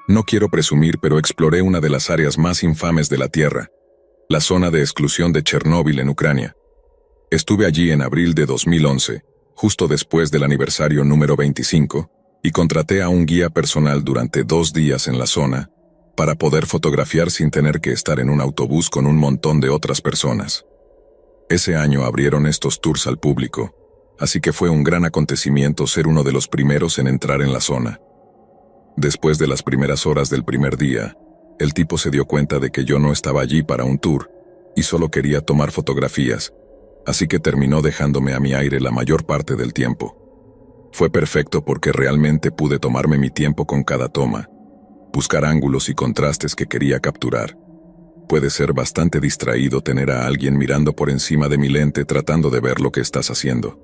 No quiero presumir, pero exploré una de las áreas más infames de la Tierra, la zona de exclusión de Chernóbil en Ucrania. Estuve allí en abril de 2011, justo después del aniversario número 25, y contraté a un guía personal durante 2 días en la zona, para poder fotografiar sin tener que estar en un autobús con un montón de otras personas. Ese año abrieron estos tours al público, así que fue un gran acontecimiento ser uno de los primeros en entrar en la zona. Después de las primeras horas del primer día, el tipo se dio cuenta de que yo no estaba allí para un tour, y solo quería tomar fotografías, así que terminó dejándome a mi aire la mayor parte del tiempo. Fue perfecto porque realmente pude tomarme mi tiempo con cada toma, buscar ángulos y contrastes que quería capturar. Puede ser bastante distraído tener a alguien mirando por encima de mi lente tratando de ver lo que estás haciendo.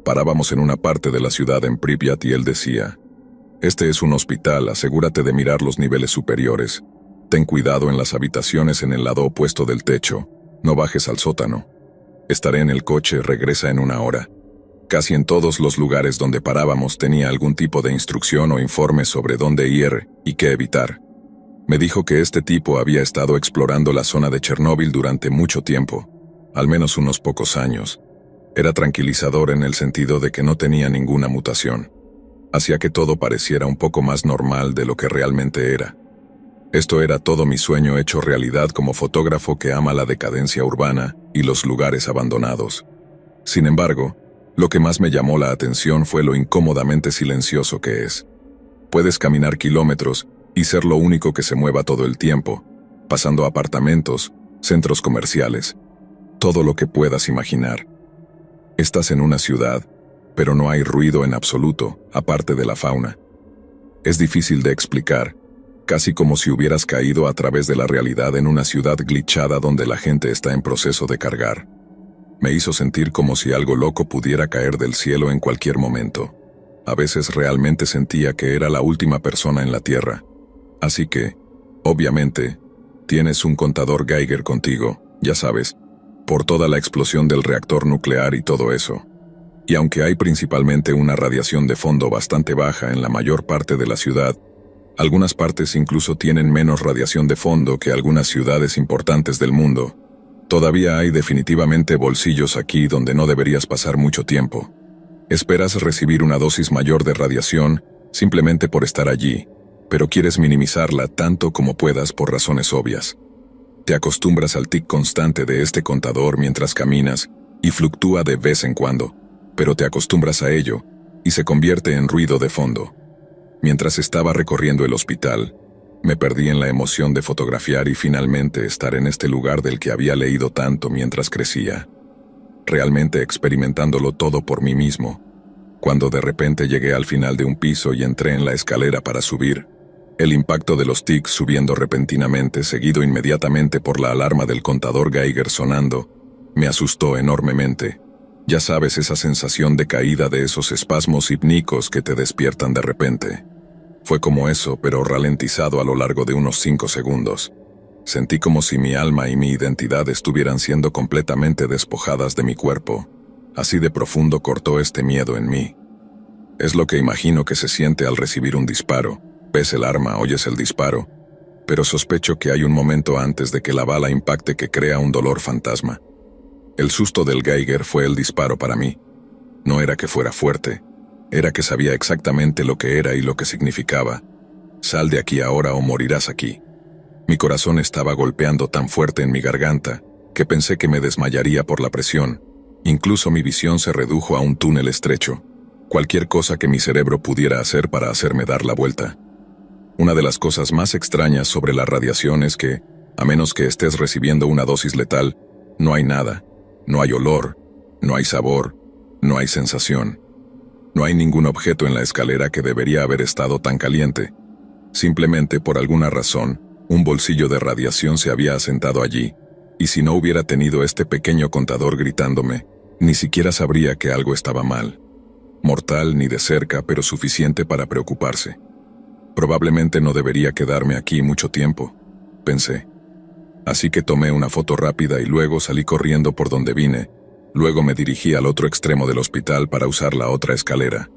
Parábamos en una parte de la ciudad en Pripyat y él decía: "Este es un hospital, asegúrate de mirar los niveles superiores. Ten cuidado en las habitaciones en el lado opuesto del techo, no bajes al sótano. Estaré en el coche, regresa en 1 hora". Casi en todos los lugares donde parábamos tenía algún tipo de instrucción o informe sobre dónde ir y qué evitar. Me dijo que este tipo había estado explorando la zona de Chernóbil durante mucho tiempo, al menos unos pocos años. Era tranquilizador en el sentido de que no tenía ninguna mutación. Hacía que todo pareciera un poco más normal de lo que realmente era. Esto era todo mi sueño hecho realidad como fotógrafo que ama la decadencia urbana y los lugares abandonados. Sin embargo, lo que más me llamó la atención fue lo incómodamente silencioso que es. Puedes caminar kilómetros y ser lo único que se mueva todo el tiempo, pasando apartamentos, centros comerciales, todo lo que puedas imaginar. Estás en una ciudad, pero no hay ruido en absoluto, aparte de la fauna. Es difícil de explicar, casi como si hubieras caído a través de la realidad en una ciudad glitchada donde la gente está en proceso de cargar. Me hizo sentir como si algo loco pudiera caer del cielo en cualquier momento. A veces realmente sentía que era la última persona en la Tierra. Así que, obviamente, tienes un contador Geiger contigo, ya sabes, por toda la explosión del reactor nuclear y todo eso. Y aunque hay principalmente una radiación de fondo bastante baja en la mayor parte de la ciudad, algunas partes incluso tienen menos radiación de fondo que algunas ciudades importantes del mundo, todavía hay definitivamente bolsillos aquí donde no deberías pasar mucho tiempo. Esperas recibir una dosis mayor de radiación simplemente por estar allí, pero quieres minimizarla tanto como puedas por razones obvias. Te acostumbras al tic constante de este contador mientras caminas y fluctúa de vez en cuando, pero te acostumbras a ello y se convierte en ruido de fondo. Mientras estaba recorriendo el hospital, me perdí en la emoción de fotografiar y finalmente estar en este lugar del que había leído tanto mientras crecía. Realmente experimentándolo todo por mí mismo. Cuando de repente llegué al final de un piso y entré en la escalera para subir, el impacto de los tics subiendo repentinamente, seguido inmediatamente por la alarma del contador Geiger sonando, me asustó enormemente. Ya sabes, esa sensación de caída de esos espasmos hipníacos que te despiertan de repente. Fue como eso, pero ralentizado a lo largo de unos 5 segundos. Sentí como si mi alma y mi identidad estuvieran siendo completamente despojadas de mi cuerpo. Así de profundo cortó este miedo en mí. Es lo que imagino que se siente al recibir un disparo. Ves el arma, oyes el disparo, pero sospecho que hay un momento antes de que la bala impacte que crea un dolor fantasma. El susto del Geiger fue el disparo para mí. No era que fuera fuerte, era que sabía exactamente lo que era y lo que significaba. Sal de aquí ahora o morirás aquí. Mi corazón estaba golpeando tan fuerte en mi garganta que pensé que me desmayaría por la presión. Incluso mi visión se redujo a un túnel estrecho. Cualquier cosa que mi cerebro pudiera hacer para hacerme dar la vuelta. Una de las cosas más extrañas sobre la radiación es que, a menos que estés recibiendo una dosis letal, no hay nada. No hay olor, no hay sabor, no hay sensación. No hay ningún objeto en la escalera que debería haber estado tan caliente. Simplemente por alguna razón, un bolsillo de radiación se había asentado allí, y si no hubiera tenido este pequeño contador gritándome, ni siquiera sabría que algo estaba mal. Mortal ni de cerca, pero suficiente para preocuparse. Probablemente no debería quedarme aquí mucho tiempo, pensé. Así que tomé una foto rápida y luego salí corriendo por donde vine, Luego me dirigí al otro extremo del hospital para usar la otra escalera.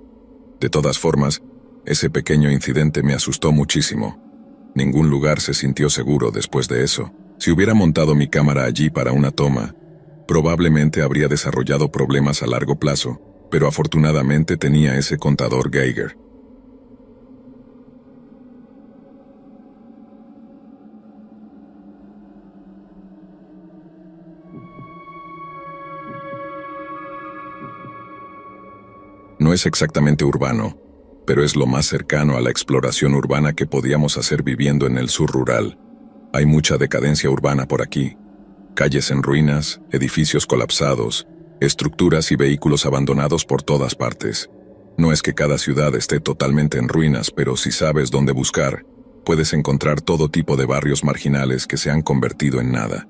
De todas formas, ese pequeño incidente me asustó muchísimo. Ningún lugar se sintió seguro después de eso. Si hubiera montado mi cámara allí para una toma, probablemente habría desarrollado problemas a largo plazo, pero afortunadamente tenía ese contador Geiger. No es exactamente urbano, pero es lo más cercano a la exploración urbana que podíamos hacer viviendo en el sur rural. Hay mucha decadencia urbana por aquí. Calles en ruinas, edificios colapsados, estructuras y vehículos abandonados por todas partes. No es que cada ciudad esté totalmente en ruinas, pero si sabes dónde buscar, puedes encontrar todo tipo de barrios marginales que se han convertido en nada.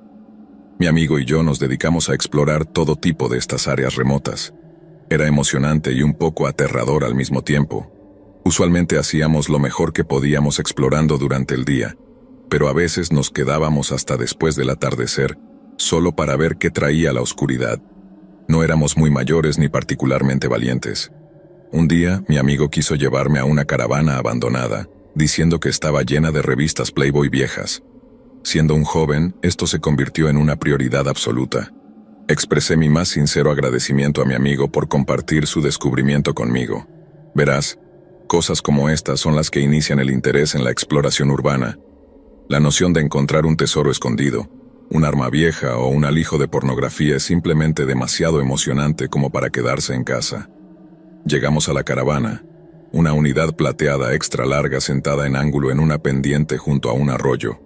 Mi amigo y yo nos dedicamos a explorar todo tipo de estas áreas remotas. Era emocionante y un poco aterrador al mismo tiempo. Usualmente hacíamos lo mejor que podíamos explorando durante el día, pero a veces nos quedábamos hasta después del atardecer, solo para ver qué traía la oscuridad. No éramos muy mayores ni particularmente valientes. Un día, mi amigo quiso llevarme a una caravana abandonada, diciendo que estaba llena de revistas Playboy viejas. Siendo un joven, esto se convirtió en una prioridad absoluta. Expresé mi más sincero agradecimiento a mi amigo por compartir su descubrimiento conmigo. Verás, cosas como estas son las que inician el interés en la exploración urbana. La noción de encontrar un tesoro escondido, un arma vieja o un alijo de pornografía es simplemente demasiado emocionante como para quedarse en casa. Llegamos a la caravana, una unidad plateada extra larga sentada en ángulo en una pendiente junto a un arroyo.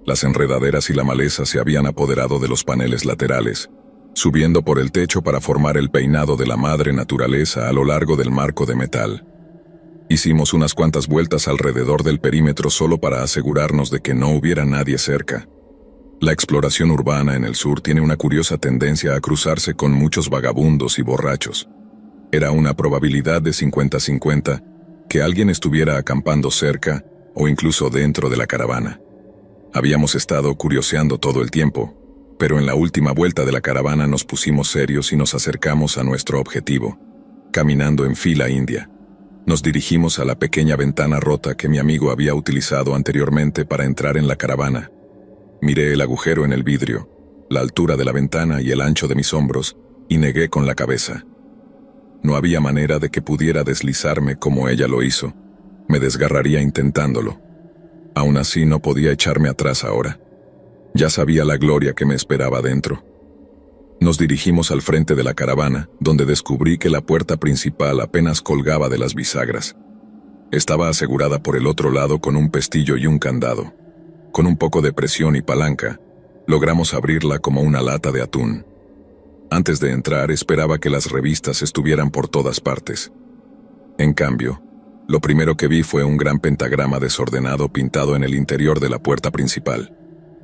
Las enredaderas y la maleza se habían apoderado de los paneles laterales, subiendo por el techo para formar el peinado de la madre naturaleza a lo largo del marco de metal. Hicimos unas cuantas vueltas alrededor del perímetro solo para asegurarnos de que no hubiera nadie cerca. La exploración urbana en el sur tiene una curiosa tendencia a cruzarse con muchos vagabundos y borrachos. Era una probabilidad de 50-50 que alguien estuviera acampando cerca o incluso dentro de la caravana. Habíamos estado curioseando todo el tiempo, pero en la última vuelta de la caravana nos pusimos serios y nos acercamos a nuestro objetivo, caminando en fila india. Nos dirigimos a la pequeña ventana rota que mi amigo había utilizado anteriormente para entrar en la caravana. Miré el agujero en el vidrio, la altura de la ventana y el ancho de mis hombros, y negué con la cabeza. No había manera de que pudiera deslizarme como ella lo hizo. Me desgarraría intentándolo. Aún así no podía echarme atrás ahora. Ya sabía la gloria que me esperaba dentro. Nos dirigimos al frente de la caravana, donde descubrí que la puerta principal apenas colgaba de las bisagras. Estaba asegurada por el otro lado con un pestillo y un candado. Con un poco de presión y palanca, logramos abrirla como una lata de atún. Antes de entrar esperaba que las revistas estuvieran por todas partes. En cambio, lo primero que vi fue un gran pentagrama desordenado pintado en el interior de la puerta principal.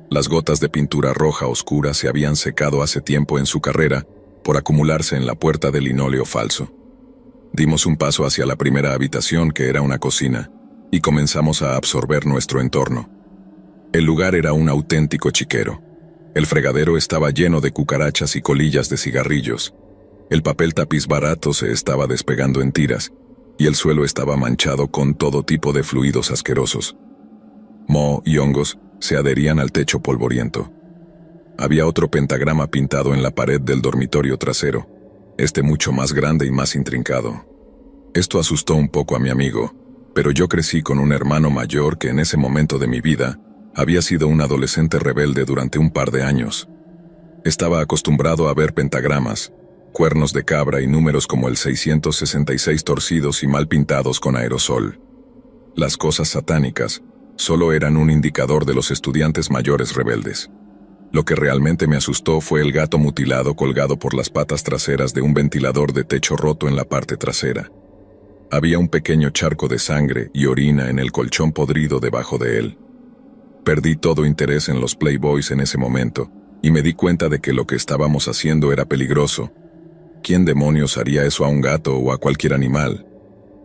Las gotas de pintura roja oscura se habían secado hace tiempo en su carrera por acumularse en la puerta de linóleo falso. Dimos un paso hacia la primera habitación, que era una cocina, y comenzamos a absorber nuestro entorno. El lugar era un auténtico chiquero. El fregadero estaba lleno de cucarachas y colillas de cigarrillos. El papel tapiz barato se estaba despegando en tiras, y el suelo estaba manchado con todo tipo de fluidos asquerosos. Moho y hongos se adherían al techo polvoriento. Había otro pentagrama pintado en la pared del dormitorio trasero, este mucho más grande y más intrincado. Esto asustó un poco a mi amigo, pero yo crecí con un hermano mayor que en ese momento de mi vida había sido un adolescente rebelde durante un par de años. Estaba acostumbrado a ver pentagramas, cuernos de cabra y números como el 666 torcidos y mal pintados con aerosol. Las cosas satánicas solo eran un indicador de los estudiantes mayores rebeldes. Lo que realmente me asustó fue el gato mutilado colgado por las patas traseras de un ventilador de techo roto en la parte trasera. Había un pequeño charco de sangre y orina en el colchón podrido debajo de él. Perdí todo interés en los Playboys en ese momento, y me di cuenta de que lo que estábamos haciendo era peligroso. ¿Quién demonios haría eso a un gato o a cualquier animal?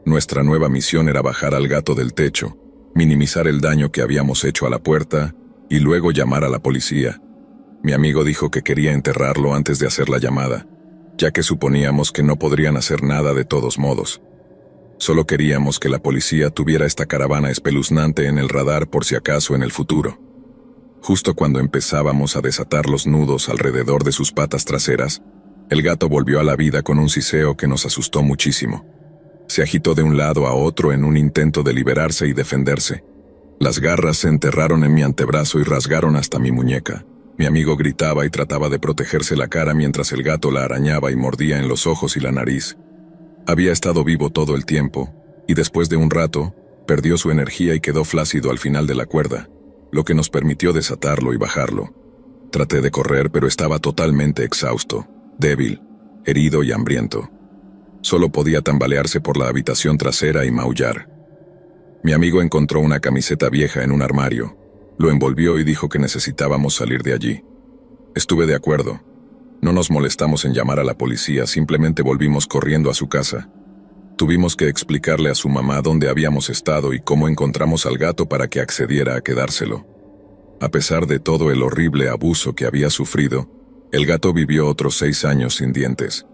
Nuestra nueva misión era bajar al gato del techo, minimizar el daño que habíamos hecho a la puerta y luego llamar a la policía. Mi amigo dijo que quería enterrarlo antes de hacer la llamada, ya que suponíamos que no podrían hacer nada de todos modos. Solo queríamos que la policía tuviera esta caravana espeluznante en el radar por si acaso en el futuro. Justo cuando empezábamos a desatar los nudos alrededor de sus patas traseras, el gato volvió a la vida con un siseo que nos asustó muchísimo. Se agitó de un lado a otro en un intento de liberarse y defenderse. Las garras se enterraron en mi antebrazo y rasgaron hasta mi muñeca. Mi amigo gritaba y trataba de protegerse la cara mientras el gato la arañaba y mordía en los ojos y la nariz. Había estado vivo todo el tiempo, y después de un rato, perdió su energía y quedó flácido al final de la cuerda, lo que nos permitió desatarlo y bajarlo. Traté de correr, pero estaba totalmente exhausto, débil, herido y hambriento. Solo podía tambalearse por la habitación trasera y maullar. Mi amigo encontró una camiseta vieja en un armario, lo envolvió y dijo que necesitábamos salir de allí. Estuve de acuerdo. No nos molestamos en llamar a la policía, simplemente volvimos corriendo a su casa. Tuvimos que explicarle a su mamá dónde habíamos estado y cómo encontramos al gato para que accediera a quedárselo. A pesar de todo el horrible abuso que había sufrido, el gato vivió otros 6 años sin dientes,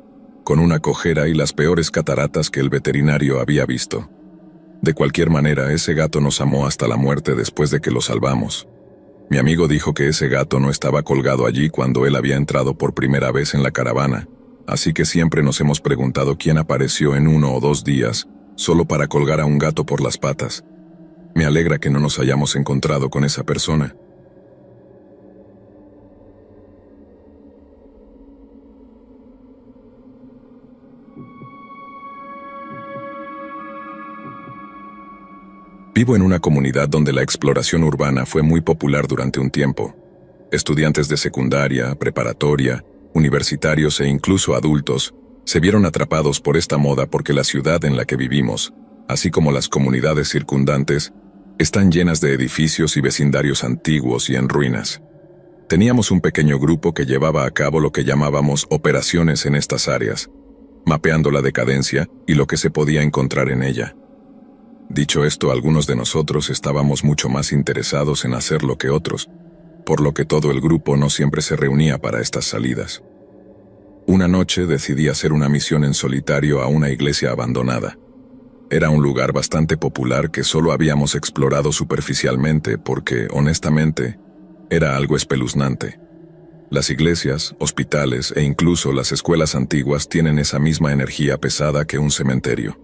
con una cojera y las peores cataratas que el veterinario había visto. De cualquier manera, ese gato nos amó hasta la muerte después de que lo salvamos. Mi amigo dijo que ese gato no estaba colgado allí cuando él había entrado por primera vez en la caravana, así que siempre nos hemos preguntado quién apareció en 1 o 2 días, solo para colgar a un gato por las patas. Me alegra que no nos hayamos encontrado con esa persona. Vivo en una comunidad donde la exploración urbana fue muy popular durante un tiempo. Estudiantes de secundaria, preparatoria, universitarios e incluso adultos se vieron atrapados por esta moda porque la ciudad en la que vivimos, así como las comunidades circundantes, están llenas de edificios y vecindarios antiguos y en ruinas. Teníamos un pequeño grupo que llevaba a cabo lo que llamábamos operaciones en estas áreas, mapeando la decadencia y lo que se podía encontrar en ella. Dicho esto, algunos de nosotros estábamos mucho más interesados en hacerlo que otros, por lo que todo el grupo no siempre se reunía para estas salidas. Una noche decidí hacer una misión en solitario a una iglesia abandonada. Era un lugar bastante popular que solo habíamos explorado superficialmente porque, honestamente, era algo espeluznante. Las iglesias, hospitales e incluso las escuelas antiguas tienen esa misma energía pesada que un cementerio.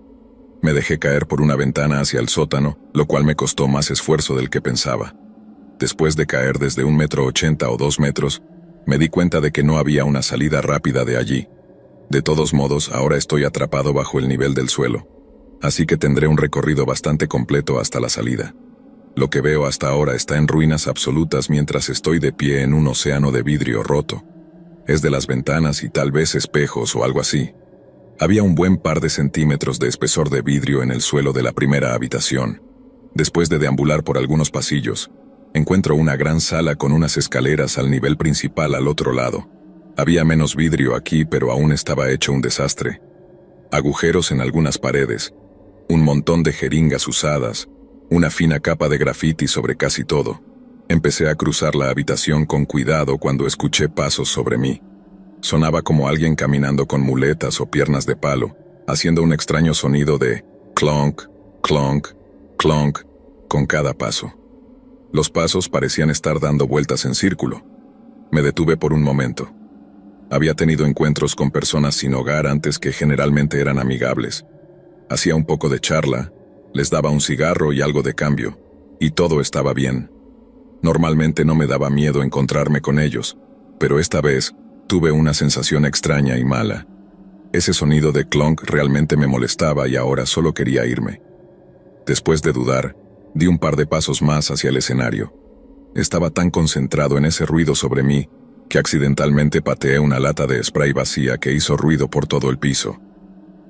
Me dejé caer por una ventana hacia el sótano, lo cual me costó más esfuerzo del que pensaba. Después de caer desde 1,80 m o 2 metros, me di cuenta de que no había una salida rápida de allí. De todos modos, ahora estoy atrapado bajo el nivel del suelo, así que tendré un recorrido bastante completo hasta la salida. Lo que veo hasta ahora está en ruinas absolutas mientras estoy de pie en un océano de vidrio roto. Es de las ventanas y tal vez espejos o algo así. Había un buen par de centímetros de espesor de vidrio en el suelo de la primera habitación. Después de deambular por algunos pasillos, encuentro una gran sala con unas escaleras al nivel principal al otro lado. Había menos vidrio aquí, pero aún estaba hecho un desastre. Agujeros en algunas paredes, un montón de jeringas usadas, una fina capa de grafiti sobre casi todo. Empecé a cruzar la habitación con cuidado cuando escuché pasos sobre mí. Sonaba como alguien caminando con muletas o piernas de palo, haciendo un extraño sonido de clonk, clonk, clonk con cada paso. Los pasos parecían estar dando vueltas en círculo. Me detuve por un momento. Había tenido encuentros con personas sin hogar antes que generalmente eran amigables. Hacía un poco de charla, les daba un cigarro y algo de cambio, y todo estaba bien. Normalmente no me daba miedo encontrarme con ellos, pero esta vez tuve una sensación extraña y mala. Ese sonido de clonk realmente me molestaba y ahora solo quería irme. Después de dudar, di un par de pasos más hacia el escenario. Estaba tan concentrado en ese ruido sobre mí que accidentalmente pateé una lata de spray vacía que hizo ruido por todo el piso.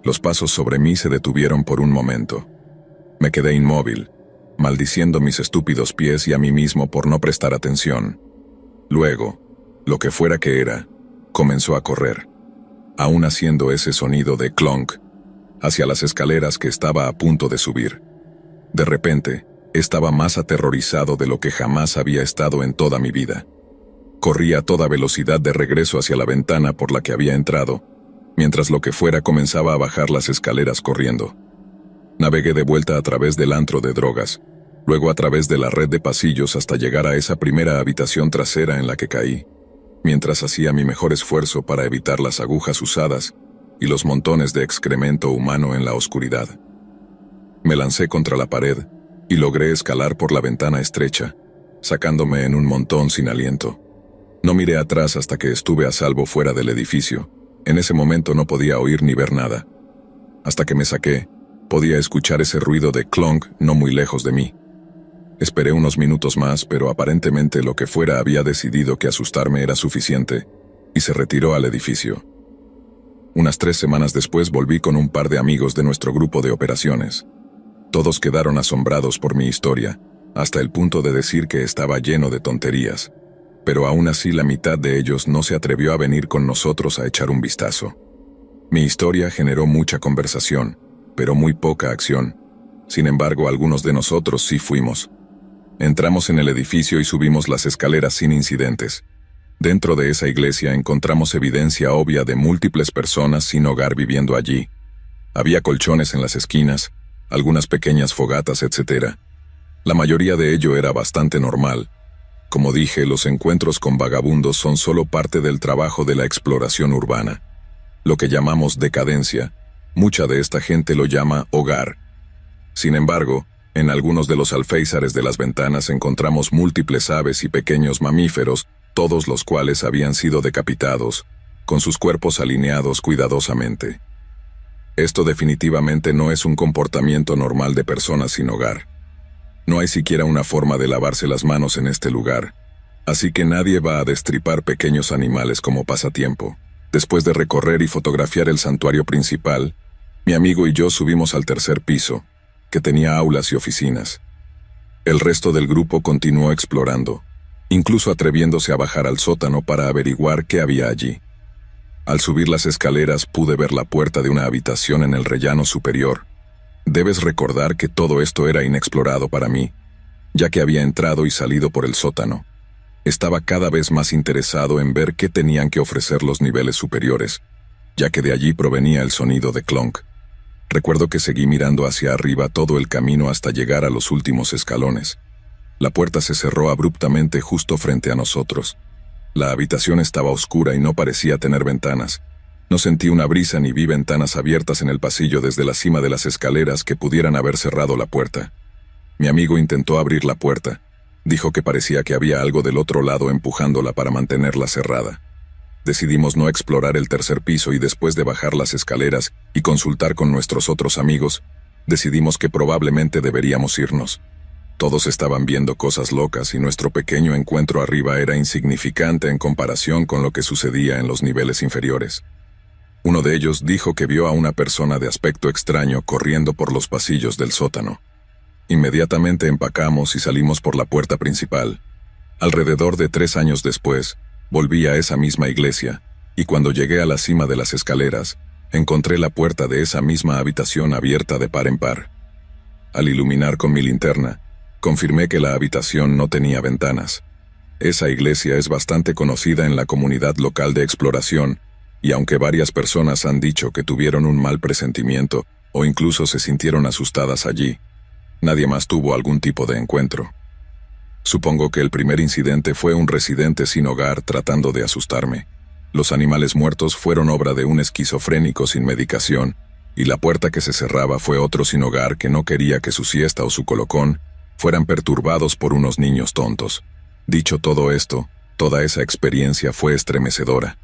Los pasos sobre mí se detuvieron por un momento. Me quedé inmóvil, maldiciendo mis estúpidos pies y a mí mismo por no prestar atención. Luego, lo que fuera que era, comenzó a correr, aún haciendo ese sonido de clonk, hacia las escaleras que estaba a punto de subir. De repente, estaba más aterrorizado de lo que jamás había estado en toda mi vida. Corrí a toda velocidad de regreso hacia la ventana por la que había entrado, mientras lo que fuera comenzaba a bajar las escaleras corriendo. Navegué de vuelta a través del antro de drogas, luego a través de la red de pasillos hasta llegar a esa primera habitación trasera en la que caí, mientras hacía mi mejor esfuerzo para evitar las agujas usadas y los montones de excremento humano en la oscuridad. Me lancé contra la pared y logré escalar por la ventana estrecha, sacándome en un montón sin aliento. No miré atrás hasta que estuve a salvo fuera del edificio. En ese momento no podía oír ni ver nada. Hasta que me saqué, podía escuchar ese ruido de clonk no muy lejos de mí. Esperé unos minutos más, pero aparentemente lo que fuera había decidido que asustarme era suficiente, y se retiró al edificio. Unas 3 semanas después volví con un par de amigos de nuestro grupo de operaciones. Todos quedaron asombrados por mi historia, hasta el punto de decir que estaba lleno de tonterías, pero aún así la mitad de ellos no se atrevió a venir con nosotros a echar un vistazo. Mi historia generó mucha conversación, pero muy poca acción. Sin embargo, algunos de nosotros sí fuimos. Entramos en el edificio y subimos las escaleras sin incidentes. Dentro de esa iglesia encontramos evidencia obvia de múltiples personas sin hogar viviendo allí. Había colchones en las esquinas, algunas pequeñas fogatas, etc. La mayoría de ello era bastante normal. Como dije, los encuentros con vagabundos son solo parte del trabajo de la exploración urbana. Lo que llamamos decadencia, mucha de esta gente lo llama hogar. Sin embargo, en algunos de los alféizares de las ventanas encontramos múltiples aves y pequeños mamíferos, todos los cuales habían sido decapitados, con sus cuerpos alineados cuidadosamente. Esto definitivamente no es un comportamiento normal de personas sin hogar. No hay siquiera una forma de lavarse las manos en este lugar, así que nadie va a destripar pequeños animales como pasatiempo. Después de recorrer y fotografiar el santuario principal, mi amigo y yo subimos al 3er piso, que tenía aulas y oficinas. El resto del grupo continuó explorando, incluso atreviéndose a bajar al sótano para averiguar qué había allí. Al subir las escaleras pude ver la puerta de una habitación en el rellano superior. Debes recordar que todo esto era inexplorado para mí, ya que había entrado y salido por el sótano. Estaba cada vez más interesado en ver qué tenían que ofrecer los niveles superiores, ya que de allí provenía el sonido de clonk. Recuerdo que seguí mirando hacia arriba todo el camino hasta llegar a los últimos escalones. La puerta se cerró abruptamente justo frente a nosotros. La habitación estaba oscura y no parecía tener ventanas. No sentí una brisa ni vi ventanas abiertas en el pasillo desde la cima de las escaleras que pudieran haber cerrado la puerta. Mi amigo intentó abrir la puerta. Dijo que parecía que había algo del otro lado empujándola para mantenerla cerrada. Decidimos no explorar el 3er piso y después de bajar las escaleras y consultar con nuestros otros amigos, decidimos que probablemente deberíamos irnos. Todos estaban viendo cosas locas y nuestro pequeño encuentro arriba era insignificante en comparación con lo que sucedía en los niveles inferiores. Uno de ellos dijo que vio a una persona de aspecto extraño corriendo por los pasillos del sótano. Inmediatamente empacamos y salimos por la puerta principal. Alrededor de 3 años después, volví a esa misma iglesia, y cuando llegué a la cima de las escaleras, encontré la puerta de esa misma habitación abierta de par en par. Al iluminar con mi linterna, confirmé que la habitación no tenía ventanas. Esa iglesia es bastante conocida en la comunidad local de exploración, y aunque varias personas han dicho que tuvieron un mal presentimiento o incluso se sintieron asustadas allí, nadie más tuvo algún tipo de encuentro. Supongo que el primer incidente fue un residente sin hogar tratando de asustarme. Los animales muertos fueron obra de un esquizofrénico sin medicación, y la puerta que se cerraba fue otro sin hogar que no quería que su siesta o su colocón fueran perturbados por unos niños tontos. Dicho todo esto, toda esa experiencia fue estremecedora.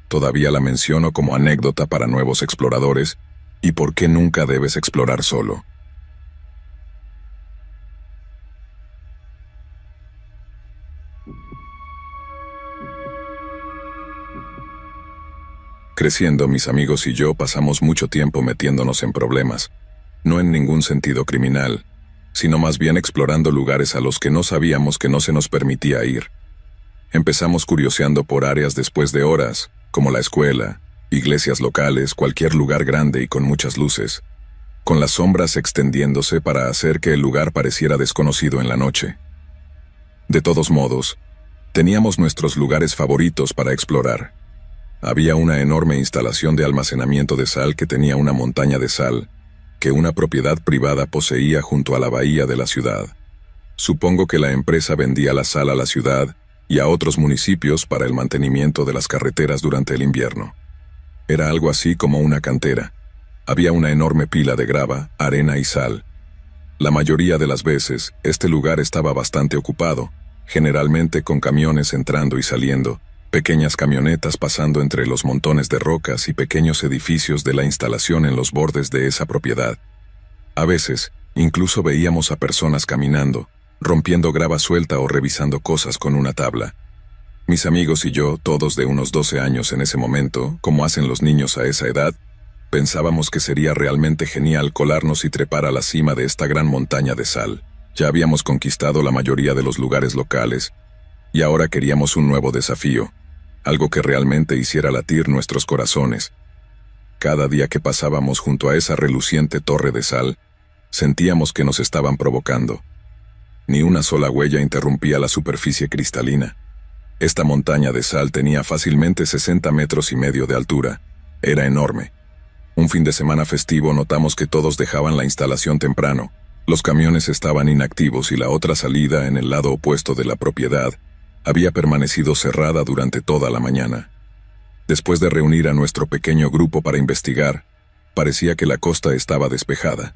Todavía la menciono como anécdota para nuevos exploradores, y por qué nunca debes explorar solo. Creciendo, mis amigos y yo pasamos mucho tiempo metiéndonos en problemas, no en ningún sentido criminal, sino más bien explorando lugares a los que no sabíamos que no se nos permitía ir. Empezamos curioseando por áreas después de horas, como la escuela, iglesias locales, cualquier lugar grande y con muchas luces, con las sombras extendiéndose para hacer que el lugar pareciera desconocido en la noche. De todos modos, Teníamos nuestros lugares favoritos para explorar. Había una enorme instalación de almacenamiento de sal que tenía una montaña de sal, que una propiedad privada poseía junto a la bahía de la ciudad. Supongo que la empresa vendía la sal a la ciudad y a otros municipios para el mantenimiento de las carreteras durante el invierno. Era algo así como una cantera. Había una enorme pila de grava, arena y sal. La mayoría de las veces, este lugar estaba bastante ocupado, generalmente con camiones entrando y saliendo, pequeñas camionetas pasando entre los montones de rocas y pequeños edificios de la instalación en los bordes de esa propiedad. A veces, incluso veíamos a personas caminando, rompiendo grava suelta o revisando cosas con una tabla. Mis amigos y yo, todos de unos 12 años en ese momento, como hacen los niños a esa edad, pensábamos que sería realmente genial colarnos y trepar a la cima de esta gran montaña de sal. Ya habíamos conquistado la mayoría de los lugares locales, y ahora queríamos un nuevo desafío, algo que realmente hiciera latir nuestros corazones. Cada día que pasábamos junto a esa reluciente torre de sal, sentíamos que nos estaban provocando. Ni una sola huella interrumpía la superficie cristalina. Esta montaña de sal tenía fácilmente 60 metros y medio de altura. Era enorme. Un fin de semana festivo notamos que todos dejaban la instalación temprano. Los camiones estaban inactivos y la otra salida, en el lado opuesto de la propiedad, había permanecido cerrada durante toda la mañana. Después de reunir a nuestro pequeño grupo para investigar, parecía que la costa estaba despejada.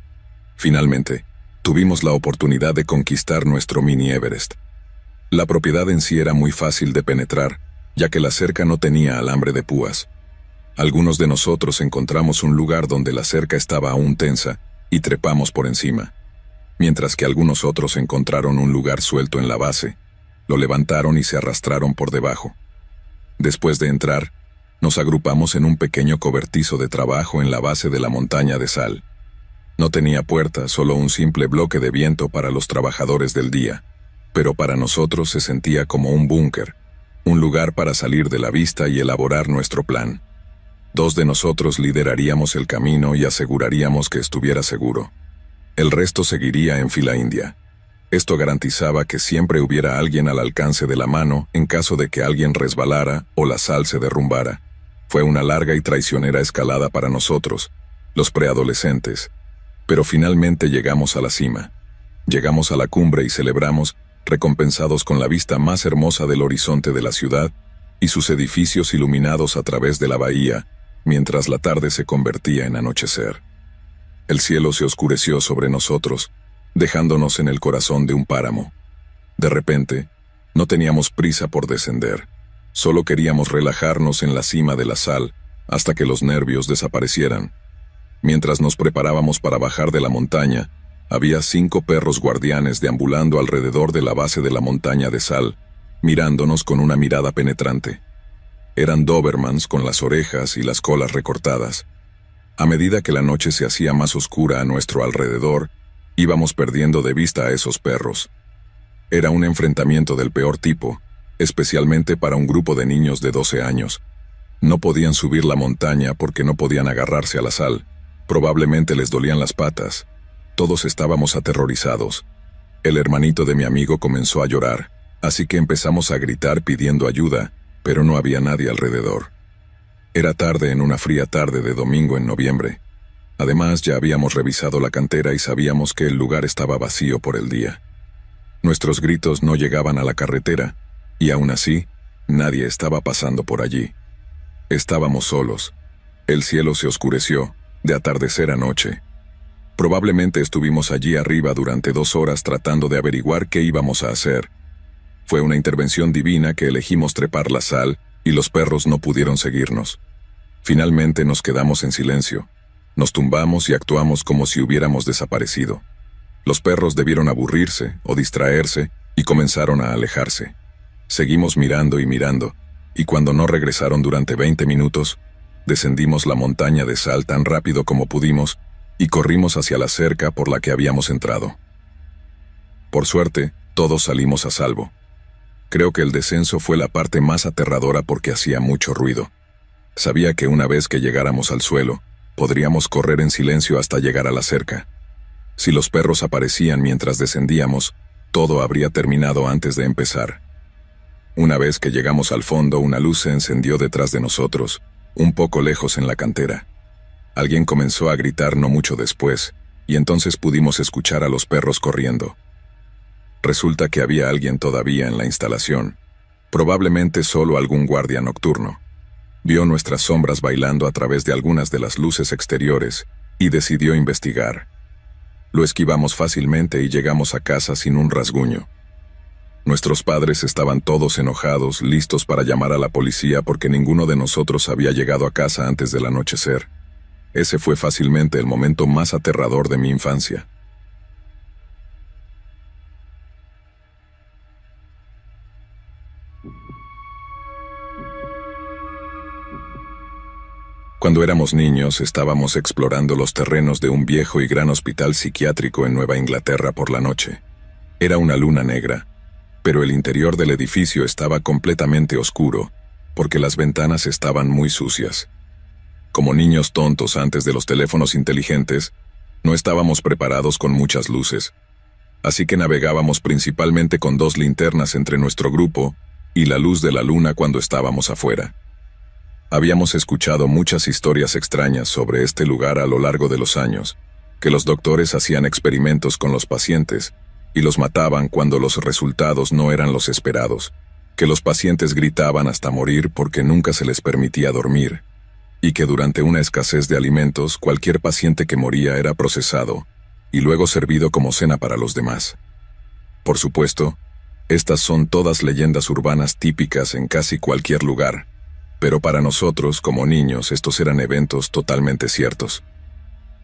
Finalmente, tuvimos la oportunidad de conquistar nuestro mini Everest. La propiedad en sí era muy fácil de penetrar, ya que la cerca no tenía alambre de púas. Algunos de nosotros encontramos un lugar donde la cerca estaba aún tensa y trepamos por encima, mientras que algunos otros encontraron un lugar suelto en la base, lo levantaron y se arrastraron por debajo. Después de entrar, nos agrupamos en un pequeño cobertizo de trabajo en la base de la montaña de sal. No tenía puerta, solo un simple bloque de viento para los trabajadores del día, pero para nosotros se sentía como un búnker, un lugar para salir de la vista y elaborar nuestro plan. 2 de nosotros lideraríamos el camino y aseguraríamos que estuviera seguro. El resto seguiría en fila india. Esto garantizaba que siempre hubiera alguien al alcance de la mano en caso de que alguien resbalara o la sal se derrumbara. Fue una larga y traicionera escalada para nosotros, los preadolescentes, pero finalmente llegamos a la cima. Llegamos a la cumbre y celebramos, recompensados con la vista más hermosa del horizonte de la ciudad y sus edificios iluminados a través de la bahía, mientras la tarde se convertía en anochecer. El cielo se oscureció sobre nosotros, dejándonos en el corazón de un páramo. De repente, no teníamos prisa por descender. Solo queríamos relajarnos en la cima de la sal hasta que los nervios desaparecieran. Mientras nos preparábamos para bajar de la montaña, había 5 perros guardianes deambulando alrededor de la base de la montaña de sal, mirándonos con una mirada penetrante. Eran Dobermans con las orejas y las colas recortadas. A medida que la noche se hacía más oscura a nuestro alrededor, íbamos perdiendo de vista a esos perros. Era un enfrentamiento del peor tipo, especialmente para un grupo de niños de 12 años. No podían subir la montaña porque no podían agarrarse a la sal. Probablemente les dolían las patas. Todos estábamos aterrorizados. El hermanito de mi amigo comenzó a llorar, así que empezamos a gritar pidiendo ayuda, pero no había nadie alrededor. Era tarde en una fría tarde de domingo en noviembre. Además, ya habíamos revisado la cantera y sabíamos que el lugar estaba vacío por el día. Nuestros gritos no llegaban a la carretera, y aún así, nadie estaba pasando por allí. Estábamos solos. El cielo se oscureció, de atardecer a noche. Probablemente estuvimos allí arriba durante 2 horas tratando de averiguar qué íbamos a hacer. Fue una intervención divina que elegimos trepar la sal y los perros no pudieron seguirnos. Finalmente nos quedamos en silencio. Nos tumbamos y actuamos como si hubiéramos desaparecido. Los perros debieron aburrirse o distraerse y comenzaron a alejarse. Seguimos mirando y mirando, y cuando no regresaron durante 20 minutos, descendimos la montaña de sal tan rápido como pudimos y corrimos hacia la cerca por la que habíamos entrado. Por suerte, todos salimos a salvo. Creo que el descenso fue la parte más aterradora porque hacía mucho ruido. Sabía que una vez que llegáramos al suelo, podríamos correr en silencio hasta llegar a la cerca. Si los perros aparecían mientras descendíamos, todo habría terminado antes de empezar. Una vez que llegamos al fondo, una luz se encendió detrás de nosotros, un poco lejos en la cantera. Alguien comenzó a gritar no mucho después, y entonces pudimos escuchar a los perros corriendo. Resulta que había alguien todavía en la instalación, probablemente solo algún guardia nocturno. Vio nuestras sombras bailando a través de algunas de las luces exteriores y decidió investigar. Lo esquivamos fácilmente y llegamos a casa sin un rasguño. Nuestros padres estaban todos enojados, listos para llamar a la policía porque ninguno de nosotros había llegado a casa antes del anochecer. Ese fue fácilmente el momento más aterrador de mi infancia. Cuando éramos niños, estábamos explorando los terrenos de un viejo y gran hospital psiquiátrico en Nueva Inglaterra por la noche. Era una luna negra, pero el interior del edificio estaba completamente oscuro, porque las ventanas estaban muy sucias. Como niños tontos antes de los teléfonos inteligentes, no estábamos preparados con muchas luces, así que navegábamos principalmente con 2 linternas entre nuestro grupo y la luz de la luna cuando estábamos afuera. Habíamos escuchado muchas historias extrañas sobre este lugar a lo largo de los años, que los doctores hacían experimentos con los pacientes y los mataban cuando los resultados no eran los esperados, que los pacientes gritaban hasta morir porque nunca se les permitía dormir, y que durante una escasez de alimentos cualquier paciente que moría era procesado y luego servido como cena para los demás. Por supuesto, estas son todas leyendas urbanas típicas en casi cualquier lugar, pero para nosotros, como niños, estos eran eventos totalmente ciertos.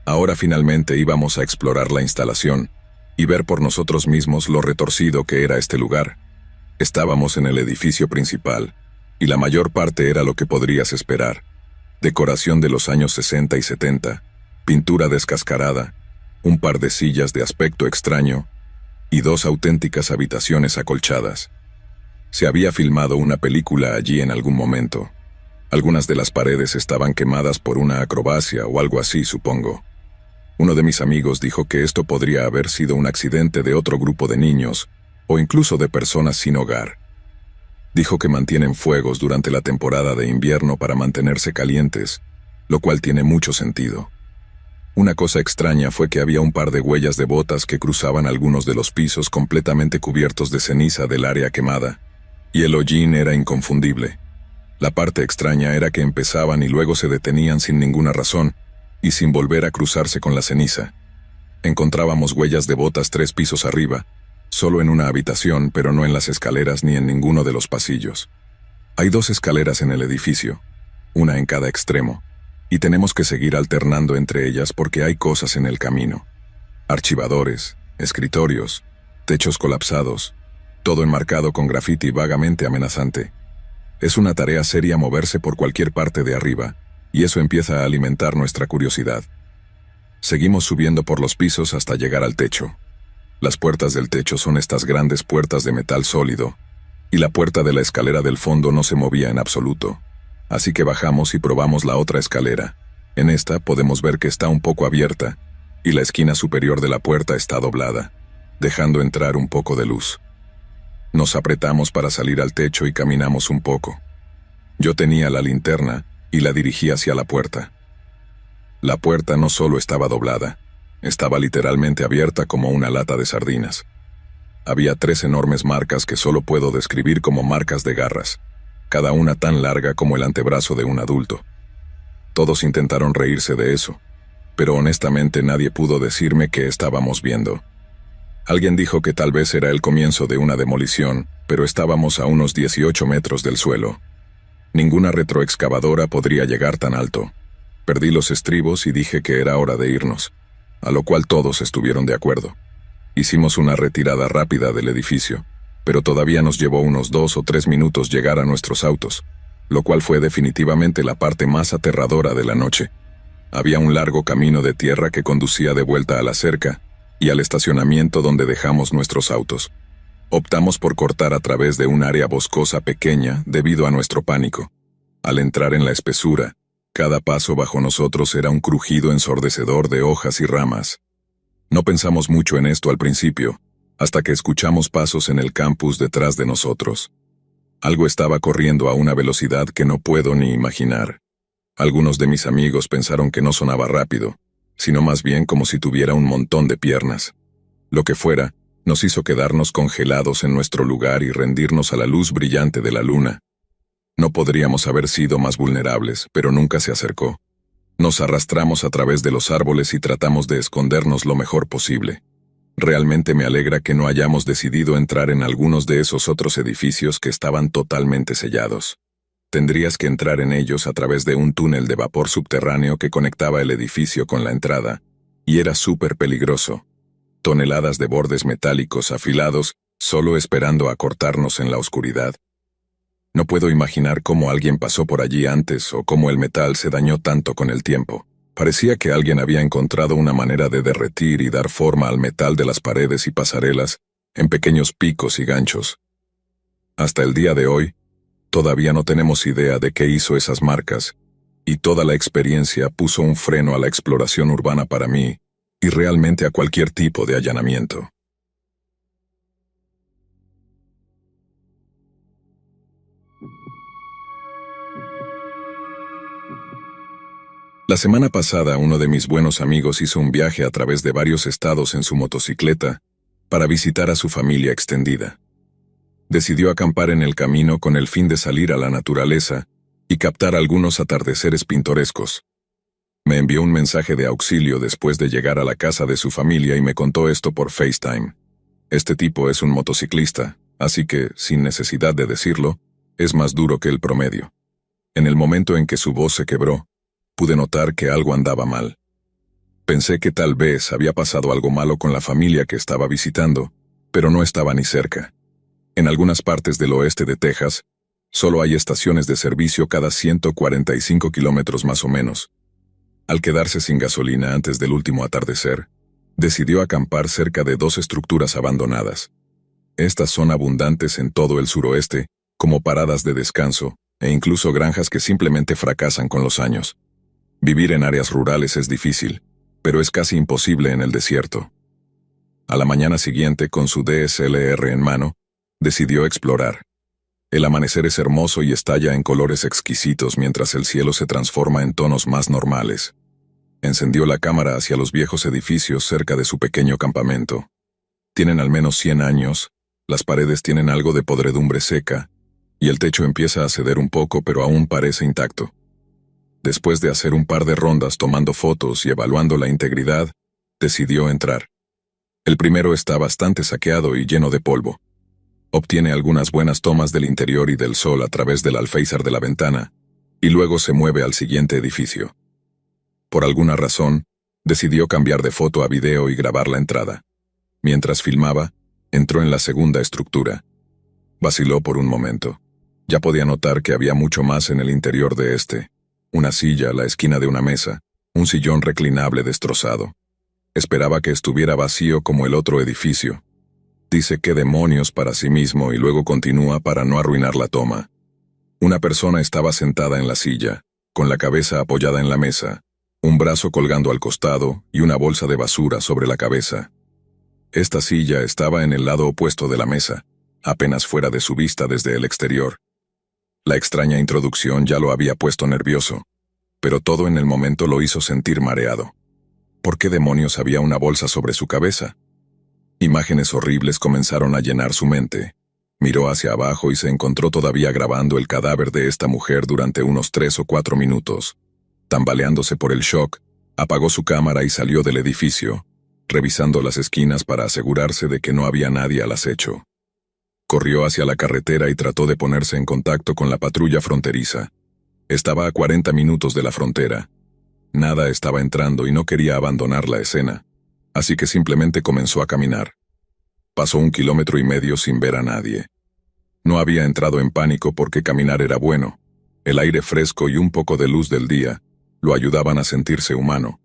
Ahora finalmente íbamos a explorar la instalación y ver por nosotros mismos lo retorcido que era este lugar. Estábamos en el edificio principal, y la mayor parte era lo que podrías esperar. Decoración de los años 60 y 70, pintura descascarada, un par de sillas de aspecto extraño y 2 auténticas habitaciones acolchadas. Se había filmado una película allí en algún momento. Algunas de las paredes estaban quemadas por una acrobacia o algo así, supongo. Uno de mis amigos dijo que esto podría haber sido un accidente de otro grupo de niños o incluso de personas sin hogar. Dijo que mantienen fuegos durante la temporada de invierno para mantenerse calientes, lo cual tiene mucho sentido. Una cosa extraña fue que había un par de huellas de botas que cruzaban algunos de los pisos completamente cubiertos de ceniza del área quemada, y el hollín era inconfundible. La parte extraña era que empezaban y luego se detenían sin ninguna razón, y sin volver a cruzarse con la ceniza. Encontrábamos huellas de botas 3 pisos arriba, solo en una habitación, pero no en las escaleras ni en ninguno de los pasillos. Hay 2 escaleras en el edificio, una en cada extremo, y tenemos que seguir alternando entre ellas porque hay cosas en el camino. Archivadores, escritorios, techos colapsados, todo enmarcado con grafiti vagamente amenazante. Es una tarea seria moverse por cualquier parte de arriba, y eso empieza a alimentar nuestra curiosidad. Seguimos subiendo por los pisos hasta llegar al techo. Las puertas del techo son estas grandes puertas de metal sólido, y la puerta de la escalera del fondo no se movía en absoluto. Así que bajamos y probamos la otra escalera. En esta podemos ver que está un poco abierta, y la esquina superior de la puerta está doblada, dejando entrar un poco de luz. Nos apretamos para salir al techo y caminamos un poco. Yo tenía la linterna y la dirigí hacia la puerta. La puerta no solo estaba doblada, estaba literalmente abierta como una lata de sardinas. Había 3 enormes marcas que solo puedo describir como marcas de garras, cada una tan larga como el antebrazo de un adulto. Todos intentaron reírse de eso, pero honestamente nadie pudo decirme qué estábamos viendo. Alguien dijo que tal vez era el comienzo de una demolición, pero estábamos a unos 18 metros del suelo. Ninguna retroexcavadora podría llegar tan alto. Perdí los estribos y dije que era hora de irnos, a lo cual todos estuvieron de acuerdo. Hicimos una retirada rápida del edificio, pero todavía nos llevó unos 2 o 3 minutos llegar a nuestros autos, lo cual fue definitivamente la parte más aterradora de la noche. Había un largo camino de tierra que conducía de vuelta a la cerca y al estacionamiento donde dejamos nuestros autos. Optamos por cortar a través de un área boscosa pequeña debido a nuestro pánico. Al entrar en la espesura, cada paso bajo nosotros era un crujido ensordecedor de hojas y ramas. No pensamos mucho en esto al principio, hasta que escuchamos pasos en el campus detrás de nosotros. Algo estaba corriendo a una velocidad que no puedo ni imaginar. Algunos de mis amigos pensaron que no sonaba rápido, sino más bien como si tuviera un montón de piernas. Lo que fuera, nos hizo quedarnos congelados en nuestro lugar y rendirnos a la luz brillante de la luna. No podríamos haber sido más vulnerables, pero nunca se acercó. Nos arrastramos a través de los árboles y tratamos de escondernos lo mejor posible. Realmente me alegra que no hayamos decidido entrar en algunos de esos otros edificios que estaban totalmente sellados. Tendrías que entrar en ellos a través de un túnel de vapor subterráneo que conectaba el edificio con la entrada, y era súper peligroso. Toneladas de bordes metálicos afilados, solo esperando a cortarnos en la oscuridad. No puedo imaginar cómo alguien pasó por allí antes o cómo el metal se dañó tanto con el tiempo. Parecía que alguien había encontrado una manera de derretir y dar forma al metal de las paredes y pasarelas en pequeños picos y ganchos. Hasta el día de hoy, todavía no tenemos idea de qué hizo esas marcas, y toda la experiencia puso un freno a la exploración urbana para mí, y realmente a cualquier tipo de allanamiento. La semana pasada uno de mis buenos amigos hizo un viaje a través de varios estados en su motocicleta para visitar a su familia extendida. Decidió acampar en el camino con el fin de salir a la naturaleza y captar algunos atardeceres pintorescos. Me envió un mensaje de auxilio después de llegar a la casa de su familia y me contó esto por FaceTime. Este tipo es un motociclista, así que, sin necesidad de decirlo, es más duro que el promedio. En el momento en que su voz se quebró, pude notar que algo andaba mal. Pensé que tal vez había pasado algo malo con la familia que estaba visitando, pero no estaba ni cerca. En algunas partes del oeste de Texas, solo hay estaciones de servicio cada 145 kilómetros más o menos. Al quedarse sin gasolina antes del último atardecer, decidió acampar cerca de 2 estructuras abandonadas. Estas son abundantes en todo el suroeste, como paradas de descanso, e incluso granjas que simplemente fracasan con los años. Vivir en áreas rurales es difícil, pero es casi imposible en el desierto. A la mañana siguiente, con su DSLR en mano, decidió explorar. El amanecer es hermoso y estalla en colores exquisitos mientras el cielo se transforma en tonos más normales. Encendió la cámara hacia los viejos edificios cerca de su pequeño campamento. Tienen al menos 100 años, las paredes tienen algo de podredumbre seca, y el techo empieza a ceder un poco pero aún parece intacto. Después de hacer un par de rondas tomando fotos y evaluando la integridad, decidió entrar. El primero está bastante saqueado y lleno de polvo. Obtiene algunas buenas tomas del interior y del sol a través del alféizar de la ventana, y luego se mueve al siguiente edificio. Por alguna razón, decidió cambiar de foto a video y grabar la entrada. Mientras filmaba, entró en la segunda estructura. Vaciló por un momento. Ya podía notar que había mucho más en el interior de este. Una silla, la esquina de una mesa, un sillón reclinable destrozado. Esperaba que estuviera vacío como el otro edificio. Dice qué demonios para sí mismo y luego continúa para no arruinar la toma. Una persona estaba sentada en la silla, con la cabeza apoyada en la mesa, un brazo colgando al costado y una bolsa de basura sobre la cabeza. Esta silla estaba en el lado opuesto de la mesa, apenas fuera de su vista desde el exterior. La extraña introducción ya lo había puesto nervioso, pero todo en el momento lo hizo sentir mareado. ¿Por qué demonios había una bolsa sobre su cabeza? Imágenes horribles comenzaron a llenar su mente. Miró hacia abajo y se encontró todavía grabando el cadáver de esta mujer durante unos 3 o 4 minutos. Tambaleándose por el shock, apagó su cámara y salió del edificio, revisando las esquinas para asegurarse de que no había nadie al acecho. Corrió hacia la carretera y trató de ponerse en contacto con la patrulla fronteriza. Estaba a 40 minutos de la frontera. Nada estaba entrando y no quería abandonar la escena, así que simplemente comenzó a caminar. Pasó 1,5 kilómetros sin ver a nadie. No había entrado en pánico porque caminar era bueno. El aire fresco y un poco de luz del día lo ayudaban a sentirse humano.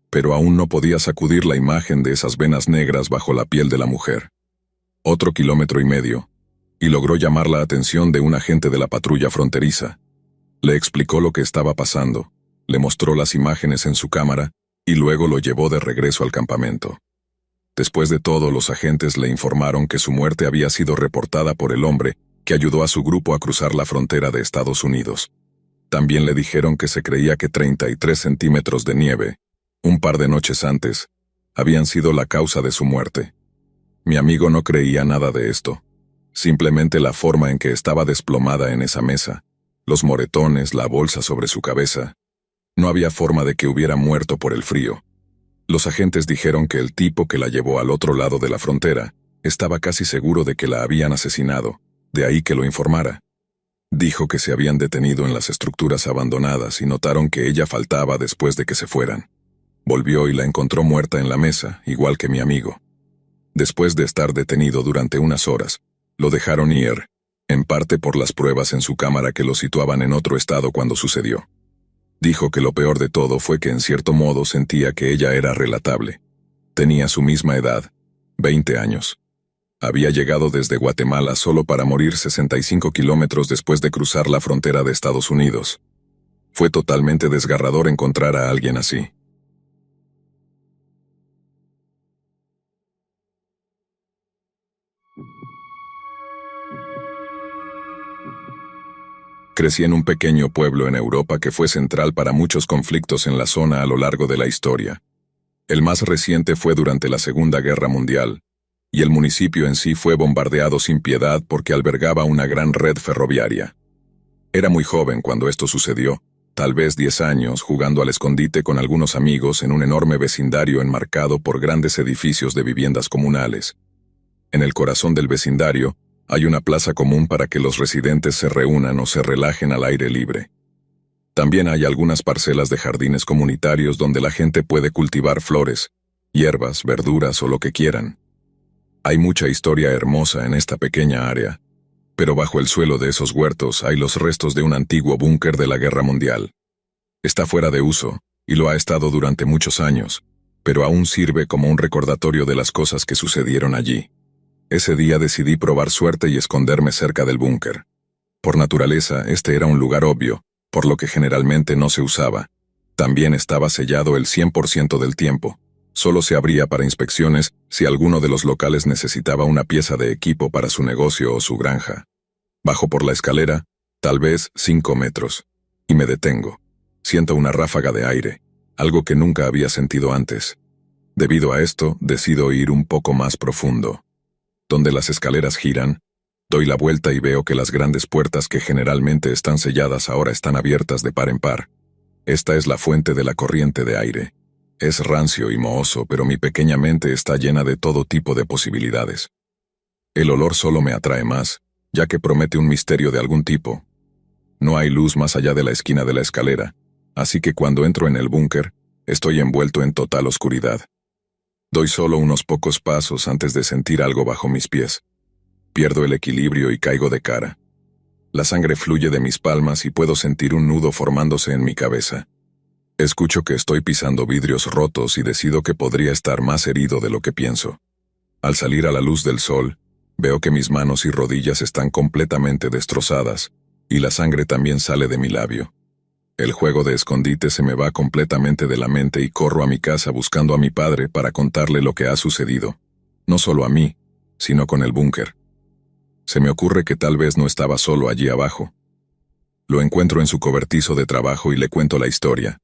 Pero aún no podía sacudir la imagen de esas venas negras bajo la piel de la mujer. Otro 1,5 kilómetros, y logró llamar la atención de un agente de la patrulla fronteriza. Le explicó lo que estaba pasando, le mostró las imágenes en su cámara, y luego lo llevó de regreso al campamento. Después de todo, los agentes le informaron que su muerte había sido reportada por el hombre que ayudó a su grupo a cruzar la frontera de Estados Unidos. También le dijeron que se creía que 33 centímetros de nieve, un par de noches antes, habían sido la causa de su muerte. Mi amigo no creía nada de esto. Simplemente la forma en que estaba desplomada en esa mesa, los moretones, la bolsa sobre su cabeza. No había forma de que hubiera muerto por el frío. Los agentes dijeron que el tipo que la llevó al otro lado de la frontera estaba casi seguro de que la habían asesinado, de ahí que lo informara. Dijo que se habían detenido en las estructuras abandonadas y notaron que ella faltaba después de que se fueran. Volvió y la encontró muerta en la mesa, igual que mi amigo. Después de estar detenido durante unas horas, lo dejaron ir, en parte por las pruebas en su cámara que lo situaban en otro estado cuando sucedió. Dijo que lo peor de todo fue que en cierto modo sentía que ella era relatable. Tenía su misma edad, 20 años. Había llegado desde Guatemala solo para morir 65 kilómetros después de cruzar la frontera de Estados Unidos. Fue totalmente desgarrador encontrar a alguien así. Crecí en un pequeño pueblo en Europa que fue central para muchos conflictos en la zona a lo largo de la historia. El más reciente fue durante la Segunda Guerra Mundial, y el municipio en sí fue bombardeado sin piedad porque albergaba una gran red ferroviaria. Era muy joven cuando esto sucedió, tal vez 10 años, jugando al escondite con algunos amigos en un enorme vecindario enmarcado por grandes edificios de viviendas comunales. En el corazón del vecindario, hay una plaza común para que los residentes se reúnan o se relajen al aire libre. También hay algunas parcelas de jardines comunitarios donde la gente puede cultivar flores, hierbas, verduras o lo que quieran. Hay mucha historia hermosa en esta pequeña área, pero bajo el suelo de esos huertos hay los restos de un antiguo búnker de la Guerra Mundial. Está fuera de uso, y lo ha estado durante muchos años, pero aún sirve como un recordatorio de las cosas que sucedieron allí. Ese día decidí probar suerte y esconderme cerca del búnker. Por naturaleza, este era un lugar obvio, por lo que generalmente no se usaba. También estaba sellado el 100% del tiempo. Solo se abría para inspecciones si alguno de los locales necesitaba una pieza de equipo para su negocio o su granja. Bajo por la escalera, tal vez 5 metros, y me detengo. Siento una ráfaga de aire, algo que nunca había sentido antes. Debido a esto, decido ir un poco más profundo. Donde las escaleras giran, doy la vuelta y veo que las grandes puertas que generalmente están selladas ahora están abiertas de par en par. Esta es la fuente de la corriente de aire. Es rancio y mohoso, pero mi pequeña mente está llena de todo tipo de posibilidades. El olor solo me atrae más, ya que promete un misterio de algún tipo. No hay luz más allá de la esquina de la escalera, así que cuando entro en el búnker, estoy envuelto en total oscuridad. Doy solo unos pocos pasos antes de sentir algo bajo mis pies. Pierdo el equilibrio y caigo de cara. La sangre fluye de mis palmas y puedo sentir un nudo formándose en mi cabeza. Escucho que estoy pisando vidrios rotos y decido que podría estar más herido de lo que pienso. Al salir a la luz del sol, veo que mis manos y rodillas están completamente destrozadas, y la sangre también sale de mi labio. El juego de escondite se me va completamente de la mente y corro a mi casa buscando a mi padre para contarle lo que ha sucedido. No solo a mí, sino con el búnker. Se me ocurre que tal vez no estaba solo allí abajo. Lo encuentro en su cobertizo de trabajo y le cuento la historia.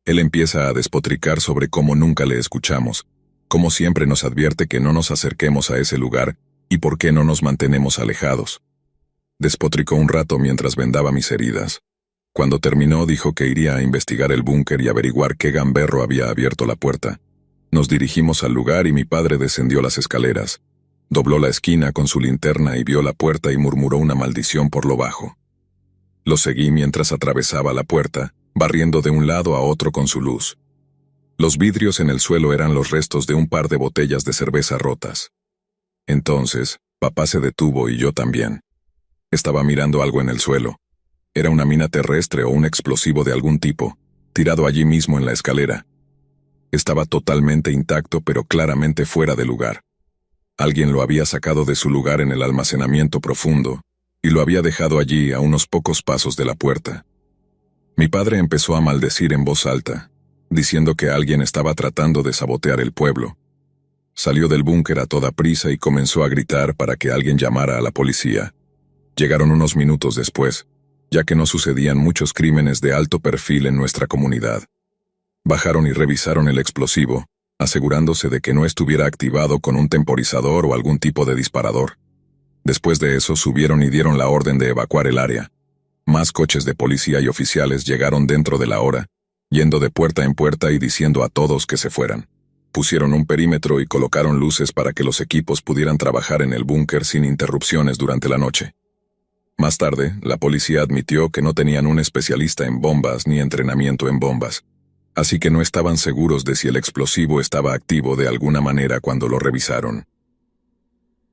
Él empieza a despotricar sobre cómo nunca le escuchamos, cómo siempre nos advierte que no nos acerquemos a ese lugar y por qué no nos mantenemos alejados. Despotricó un rato mientras vendaba mis heridas. Cuando terminó dijo que iría a investigar el búnker y averiguar qué gamberro había abierto la puerta. Nos dirigimos al lugar y mi padre descendió las escaleras. Dobló la esquina con su linterna y vio la puerta y murmuró una maldición por lo bajo. Lo seguí mientras atravesaba la puerta, barriendo de un lado a otro con su luz. Los vidrios en el suelo eran los restos de un par de botellas de cerveza rotas. Entonces, papá se detuvo y yo también. Estaba mirando algo en el suelo. Era una mina terrestre o un explosivo de algún tipo, tirado allí mismo en la escalera. Estaba totalmente intacto pero claramente fuera de lugar. Alguien lo había sacado de su lugar en el almacenamiento profundo, y lo había dejado allí a unos pocos pasos de la puerta. Mi padre empezó a maldecir en voz alta, diciendo que alguien estaba tratando de sabotear el pueblo. Salió del búnker a toda prisa y comenzó a gritar para que alguien llamara a la policía. Llegaron unos minutos después, ya que no sucedían muchos crímenes de alto perfil en nuestra comunidad. Bajaron y revisaron el explosivo, asegurándose de que no estuviera activado con un temporizador o algún tipo de disparador. Después de eso subieron y dieron la orden de evacuar el área. Más coches de policía y oficiales llegaron dentro de la hora, yendo de puerta en puerta y diciendo a todos que se fueran. Pusieron un perímetro y colocaron luces para que los equipos pudieran trabajar en el búnker sin interrupciones durante la noche. Más tarde, la policía admitió que no tenían un especialista en bombas ni entrenamiento en bombas, así que no estaban seguros de si el explosivo estaba activo de alguna manera cuando lo revisaron.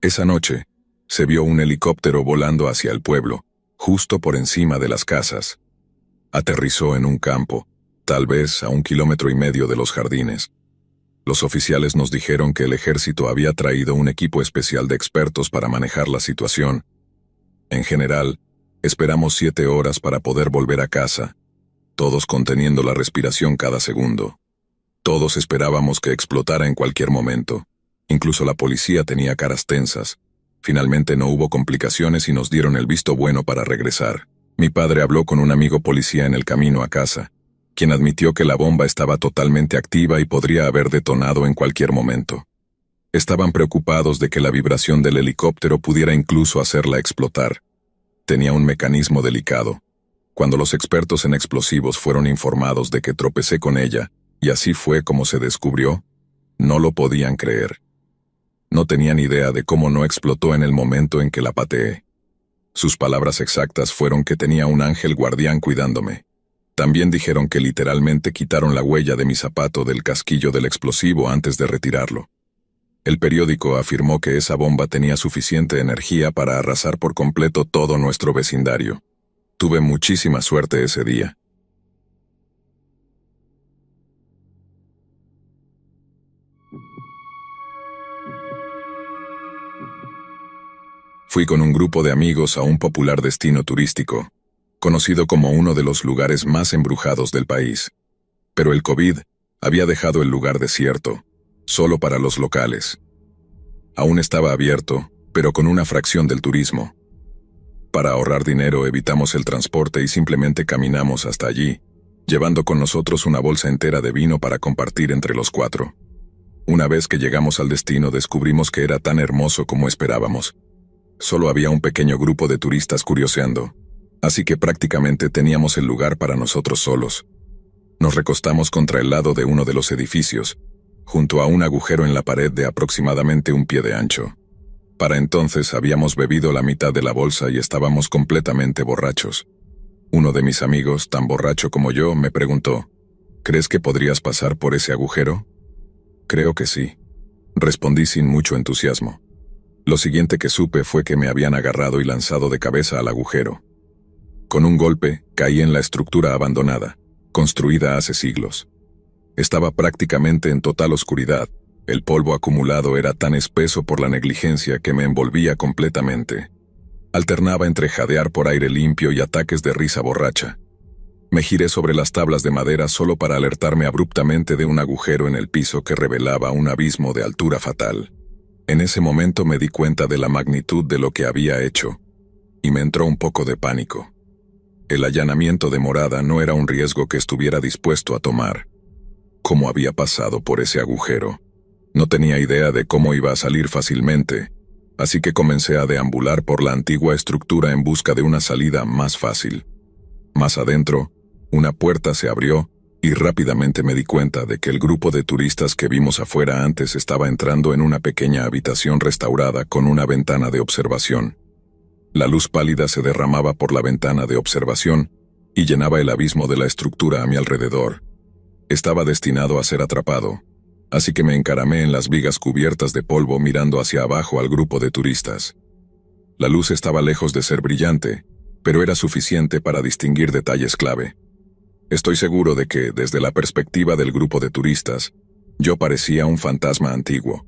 Esa noche, se vio un helicóptero volando hacia el pueblo, justo por encima de las casas. Aterrizó en un campo, tal vez a 1,5 kilómetros de los jardines. Los oficiales nos dijeron que el ejército había traído un equipo especial de expertos para manejar la situación. En general, esperamos 7 horas para poder volver a casa, todos conteniendo la respiración cada segundo. Todos esperábamos que explotara en cualquier momento. Incluso la policía tenía caras tensas. Finalmente no hubo complicaciones y nos dieron el visto bueno para regresar. Mi padre habló con un amigo policía en el camino a casa, quien admitió que la bomba estaba totalmente activa y podría haber detonado en cualquier momento. Estaban preocupados de que la vibración del helicóptero pudiera incluso hacerla explotar. Tenía un mecanismo delicado. Cuando los expertos en explosivos fueron informados de que tropecé con ella, y así fue como se descubrió, no lo podían creer. No tenían idea de cómo no explotó en el momento en que la pateé. Sus palabras exactas fueron que tenía un ángel guardián cuidándome. También dijeron que literalmente quitaron la huella de mi zapato del casquillo del explosivo antes de retirarlo. El periódico afirmó que esa bomba tenía suficiente energía para arrasar por completo todo nuestro vecindario. Tuve muchísima suerte ese día. Fui con un grupo de amigos a un popular destino turístico, conocido como uno de los lugares más embrujados del país. Pero el COVID había dejado el lugar desierto, solo para los locales. Aún estaba abierto, pero con una fracción del turismo. Para ahorrar dinero evitamos el transporte y simplemente caminamos hasta allí, llevando con nosotros una bolsa entera de vino para compartir entre los 4. Una vez que llegamos al destino descubrimos que era tan hermoso como esperábamos. Solo había un pequeño grupo de turistas curioseando, así que prácticamente teníamos el lugar para nosotros solos. Nos recostamos contra el lado de uno de los edificios, junto a un agujero en la pared de aproximadamente 1 pie de ancho. Para entonces habíamos bebido la mitad de la bolsa y estábamos completamente borrachos. Uno de mis amigos, tan borracho como yo, me preguntó, ¿crees que podrías pasar por ese agujero? Creo que sí, respondí sin mucho entusiasmo. Lo siguiente que supe fue que me habían agarrado y lanzado de cabeza al agujero. Con un golpe, caí en la estructura abandonada, construida hace siglos. Estaba prácticamente en total oscuridad. El polvo acumulado era tan espeso por la negligencia que me envolvía completamente. Alternaba entre jadear por aire limpio y ataques de risa borracha. Me giré sobre las tablas de madera solo para alertarme abruptamente de un agujero en el piso que revelaba un abismo de altura fatal. En ese momento me di cuenta de la magnitud de lo que había hecho, y me entró un poco de pánico. El allanamiento de morada no era un riesgo que estuviera dispuesto a tomar. ¿Cómo había pasado por ese agujero? No tenía idea de cómo iba a salir fácilmente, así que comencé a deambular por la antigua estructura en busca de una salida más fácil. Más adentro, una puerta se abrió y rápidamente me di cuenta de que el grupo de turistas que vimos afuera antes estaba entrando en una pequeña habitación restaurada con una ventana de observación. La luz pálida se derramaba por la ventana de observación y llenaba el abismo de la estructura a mi alrededor. Estaba destinado a ser atrapado, así que me encaramé en las vigas cubiertas de polvo mirando hacia abajo al grupo de turistas. La luz estaba lejos de ser brillante, pero era suficiente para distinguir detalles clave. Estoy seguro de que, desde la perspectiva del grupo de turistas, yo parecía un fantasma antiguo.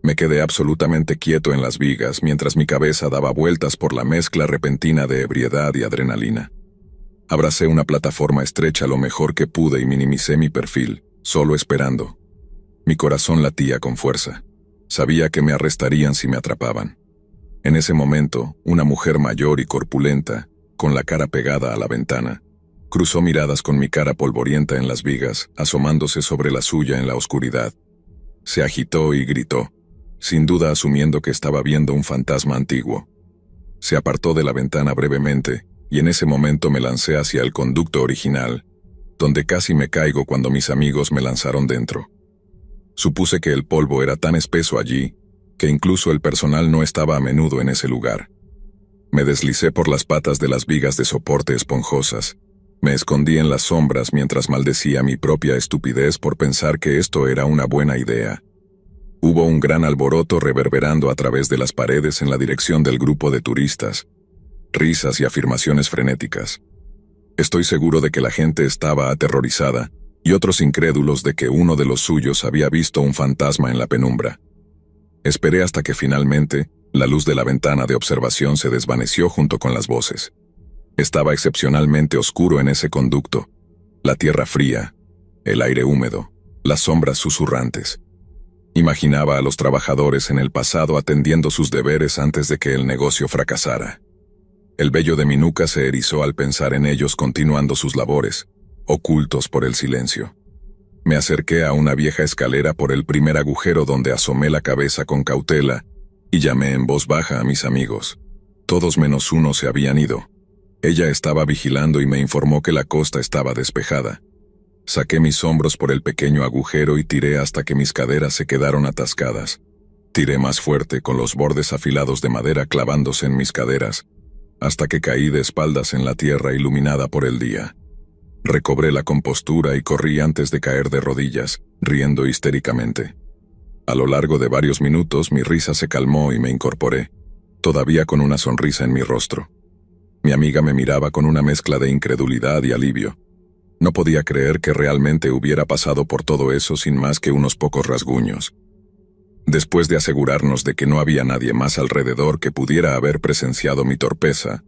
Me quedé absolutamente quieto en las vigas mientras mi cabeza daba vueltas por la mezcla repentina de ebriedad y adrenalina. Abracé una plataforma estrecha lo mejor que pude y minimicé mi perfil, solo esperando. Mi corazón latía con fuerza. Sabía que me arrestarían si me atrapaban. En ese momento, una mujer mayor y corpulenta, con la cara pegada a la ventana, cruzó miradas con mi cara polvorienta en las vigas, asomándose sobre la suya en la oscuridad. Se agitó y gritó, sin duda asumiendo que estaba viendo un fantasma antiguo. Se apartó de la ventana brevemente, y en ese momento me lancé hacia el conducto original, donde casi me caigo cuando mis amigos me lanzaron dentro. Supuse que el polvo era tan espeso allí, que incluso el personal no estaba a menudo en ese lugar. Me deslicé por las patas de las vigas de soporte esponjosas. Me escondí en las sombras mientras maldecía mi propia estupidez por pensar que esto era una buena idea. Hubo un gran alboroto reverberando a través de las paredes en la dirección del grupo de turistas. Risas y afirmaciones frenéticas. Estoy seguro de que la gente estaba aterrorizada, y otros incrédulos de que uno de los suyos había visto un fantasma en la penumbra. Esperé hasta que finalmente, la luz de la ventana de observación se desvaneció junto con las voces. Estaba excepcionalmente oscuro en ese conducto. La tierra fría, el aire húmedo, las sombras susurrantes. Imaginaba a los trabajadores en el pasado atendiendo sus deberes antes de que el negocio fracasara. El vello de mi nuca se erizó al pensar en ellos continuando sus labores, ocultos por el silencio. Me acerqué a una vieja escalera por el primer agujero donde asomé la cabeza con cautela y llamé en voz baja a mis amigos. Todos menos uno se habían ido. Ella estaba vigilando y me informó que la costa estaba despejada. Saqué mis hombros por el pequeño agujero y tiré hasta que mis caderas se quedaron atascadas. Tiré más fuerte con los bordes afilados de madera clavándose en mis caderas, hasta que caí de espaldas en la tierra iluminada por el día. Recobré la compostura y corrí antes de caer de rodillas, riendo histéricamente. A lo largo de varios minutos mi risa se calmó y me incorporé, todavía con una sonrisa en mi rostro. Mi amiga me miraba con una mezcla de incredulidad y alivio. No podía creer que realmente hubiera pasado por todo eso sin más que unos pocos rasguños. Después de asegurarnos de que no había nadie más alrededor que pudiera haber presenciado mi torpeza,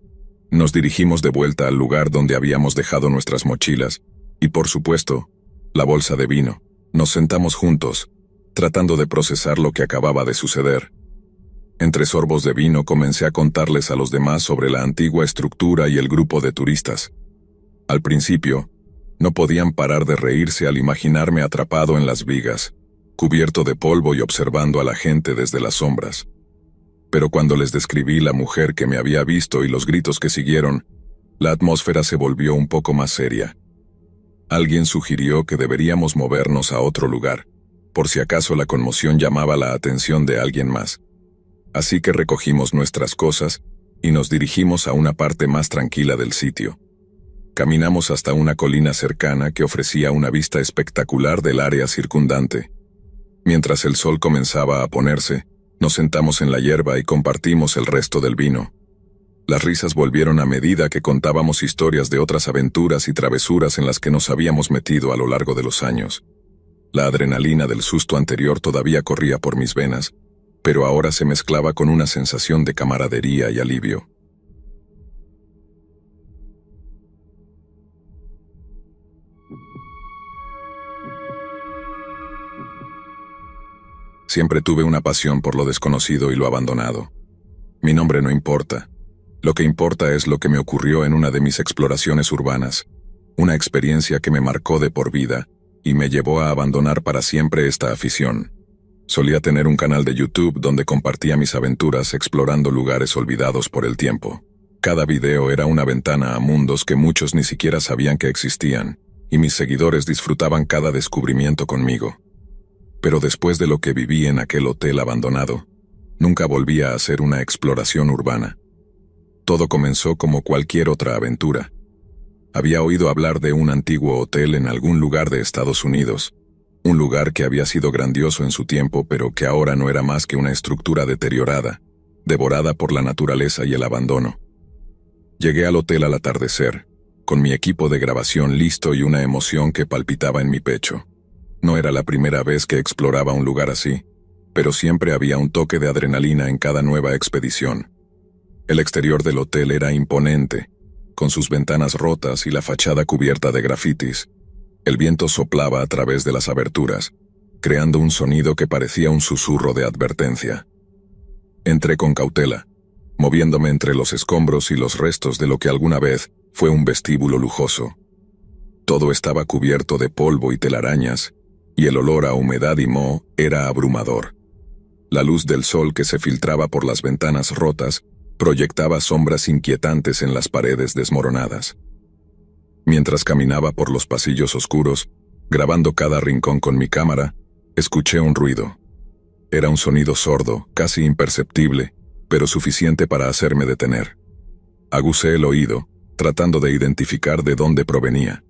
nos dirigimos de vuelta al lugar donde habíamos dejado nuestras mochilas, y por supuesto, la bolsa de vino. Nos sentamos juntos, tratando de procesar lo que acababa de suceder. Entre sorbos de vino comencé a contarles a los demás sobre la antigua estructura y el grupo de turistas. Al principio, no podían parar de reírse al imaginarme atrapado en las vigas, cubierto de polvo y observando a la gente desde las sombras. Pero cuando les describí la mujer que me había visto y los gritos que siguieron, la atmósfera se volvió un poco más seria. Alguien sugirió que deberíamos movernos a otro lugar, por si acaso la conmoción llamaba la atención de alguien más. Así que recogimos nuestras cosas y nos dirigimos a una parte más tranquila del sitio. Caminamos hasta una colina cercana que ofrecía una vista espectacular del área circundante. Mientras el sol comenzaba a ponerse, nos sentamos en la hierba y compartimos el resto del vino. Las risas volvieron a medida que contábamos historias de otras aventuras y travesuras en las que nos habíamos metido a lo largo de los años. La adrenalina del susto anterior todavía corría por mis venas, pero ahora se mezclaba con una sensación de camaradería y alivio. Siempre tuve una pasión por lo desconocido y lo abandonado. Mi nombre no importa. Lo que importa es lo que me ocurrió en una de mis exploraciones urbanas, una experiencia que me marcó de por vida y me llevó a abandonar para siempre esta afición. Solía tener un canal de YouTube donde compartía mis aventuras explorando lugares olvidados por el tiempo. Cada video era una ventana a mundos que muchos ni siquiera sabían que existían, y mis seguidores disfrutaban cada descubrimiento conmigo. Pero después de lo que viví en aquel hotel abandonado, nunca volví a hacer una exploración urbana. Todo comenzó como cualquier otra aventura. Había oído hablar de un antiguo hotel en algún lugar de Estados Unidos, un lugar que había sido grandioso en su tiempo pero que ahora no era más que una estructura deteriorada, devorada por la naturaleza y el abandono. Llegué al hotel al atardecer, con mi equipo de grabación listo y una emoción que palpitaba en mi pecho. No era la primera vez que exploraba un lugar así, pero siempre había un toque de adrenalina en cada nueva expedición. El exterior del hotel era imponente, con sus ventanas rotas y la fachada cubierta de grafitis. El viento soplaba a través de las aberturas, creando un sonido que parecía un susurro de advertencia. Entré con cautela, moviéndome entre los escombros y los restos de lo que alguna vez fue un vestíbulo lujoso. Todo estaba cubierto de polvo y telarañas, y el olor a humedad y moho era abrumador. La luz del sol que se filtraba por las ventanas rotas proyectaba sombras inquietantes en las paredes desmoronadas. Mientras caminaba por los pasillos oscuros, grabando cada rincón con mi cámara, escuché un ruido. Era un sonido sordo, casi imperceptible, pero suficiente para hacerme detener. Agucé el oído, tratando de identificar de dónde provenía.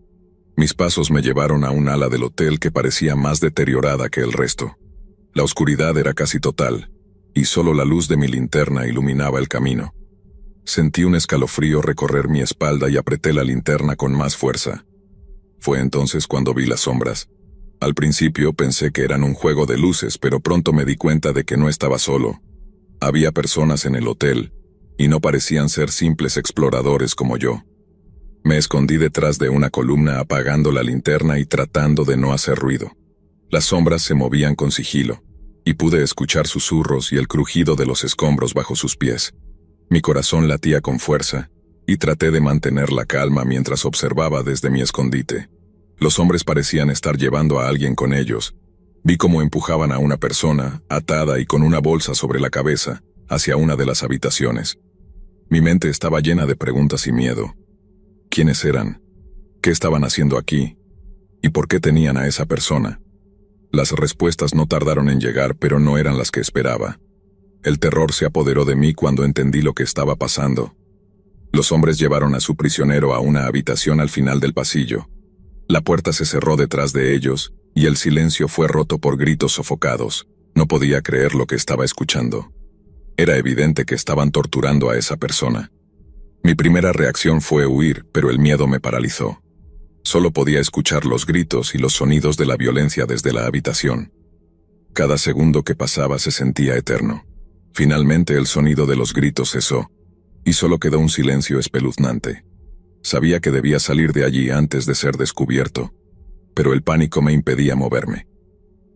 Mis pasos me llevaron a un ala del hotel que parecía más deteriorada que el resto. La oscuridad era casi total, y solo la luz de mi linterna iluminaba el camino. Sentí un escalofrío recorrer mi espalda y apreté la linterna con más fuerza. Fue entonces cuando vi las sombras. Al principio pensé que eran un juego de luces, pero pronto me di cuenta de que no estaba solo. Había personas en el hotel, y no parecían ser simples exploradores como yo. Me escondí detrás de una columna apagando la linterna y tratando de no hacer ruido. Las sombras se movían con sigilo, y pude escuchar susurros y el crujido de los escombros bajo sus pies. Mi corazón latía con fuerza, y traté de mantener la calma mientras observaba desde mi escondite. Los hombres parecían estar llevando a alguien con ellos. Vi cómo empujaban a una persona, atada y con una bolsa sobre la cabeza, hacia una de las habitaciones. Mi mente estaba llena de preguntas y miedo. ¿Quiénes eran? ¿Qué estaban haciendo aquí? ¿Y por qué tenían a esa persona? Las respuestas no tardaron en llegar, pero no eran las que esperaba. El terror se apoderó de mí cuando entendí lo que estaba pasando. Los hombres llevaron a su prisionero a una habitación al final del pasillo. La puerta se cerró detrás de ellos, y el silencio fue roto por gritos sofocados. No podía creer lo que estaba escuchando. Era evidente que estaban torturando a esa persona. Mi primera reacción fue huir, pero el miedo me paralizó. Solo podía escuchar los gritos y los sonidos de la violencia desde la habitación. Cada segundo que pasaba se sentía eterno. Finalmente el sonido de los gritos cesó, y solo quedó un silencio espeluznante. Sabía que debía salir de allí antes de ser descubierto, pero el pánico me impedía moverme.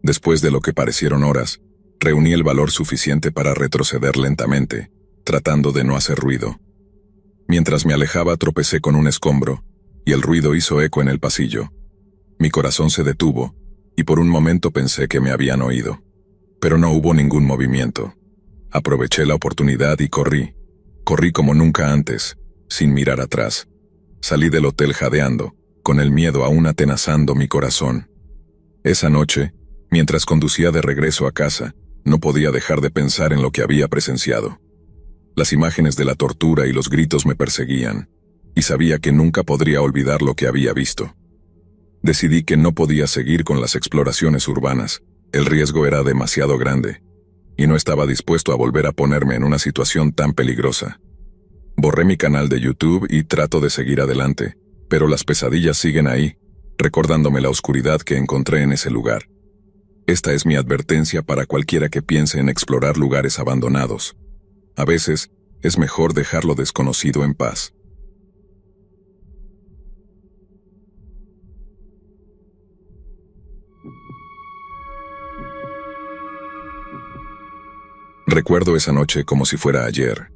Después de lo que parecieron horas, reuní el valor suficiente para retroceder lentamente, tratando de no hacer ruido. Mientras me alejaba tropecé con un escombro, y el ruido hizo eco en el pasillo. Mi corazón se detuvo, y por un momento pensé que me habían oído. Pero no hubo ningún movimiento. Aproveché la oportunidad y corrí. Corrí como nunca antes, sin mirar atrás. Salí del hotel jadeando, con el miedo aún atenazando mi corazón. Esa noche, mientras conducía de regreso a casa, no podía dejar de pensar en lo que había presenciado. Las imágenes de la tortura y los gritos me perseguían, y sabía que nunca podría olvidar lo que había visto. Decidí que no podía seguir con las exploraciones urbanas. El riesgo era demasiado grande, y no estaba dispuesto a volver a ponerme en una situación tan peligrosa. Borré mi canal de YouTube y trato de seguir adelante, pero las pesadillas siguen ahí, recordándome la oscuridad que encontré en ese lugar. Esta es mi advertencia para cualquiera que piense en explorar lugares abandonados. A veces, es mejor dejar lo desconocido en paz. Recuerdo esa noche como si fuera ayer,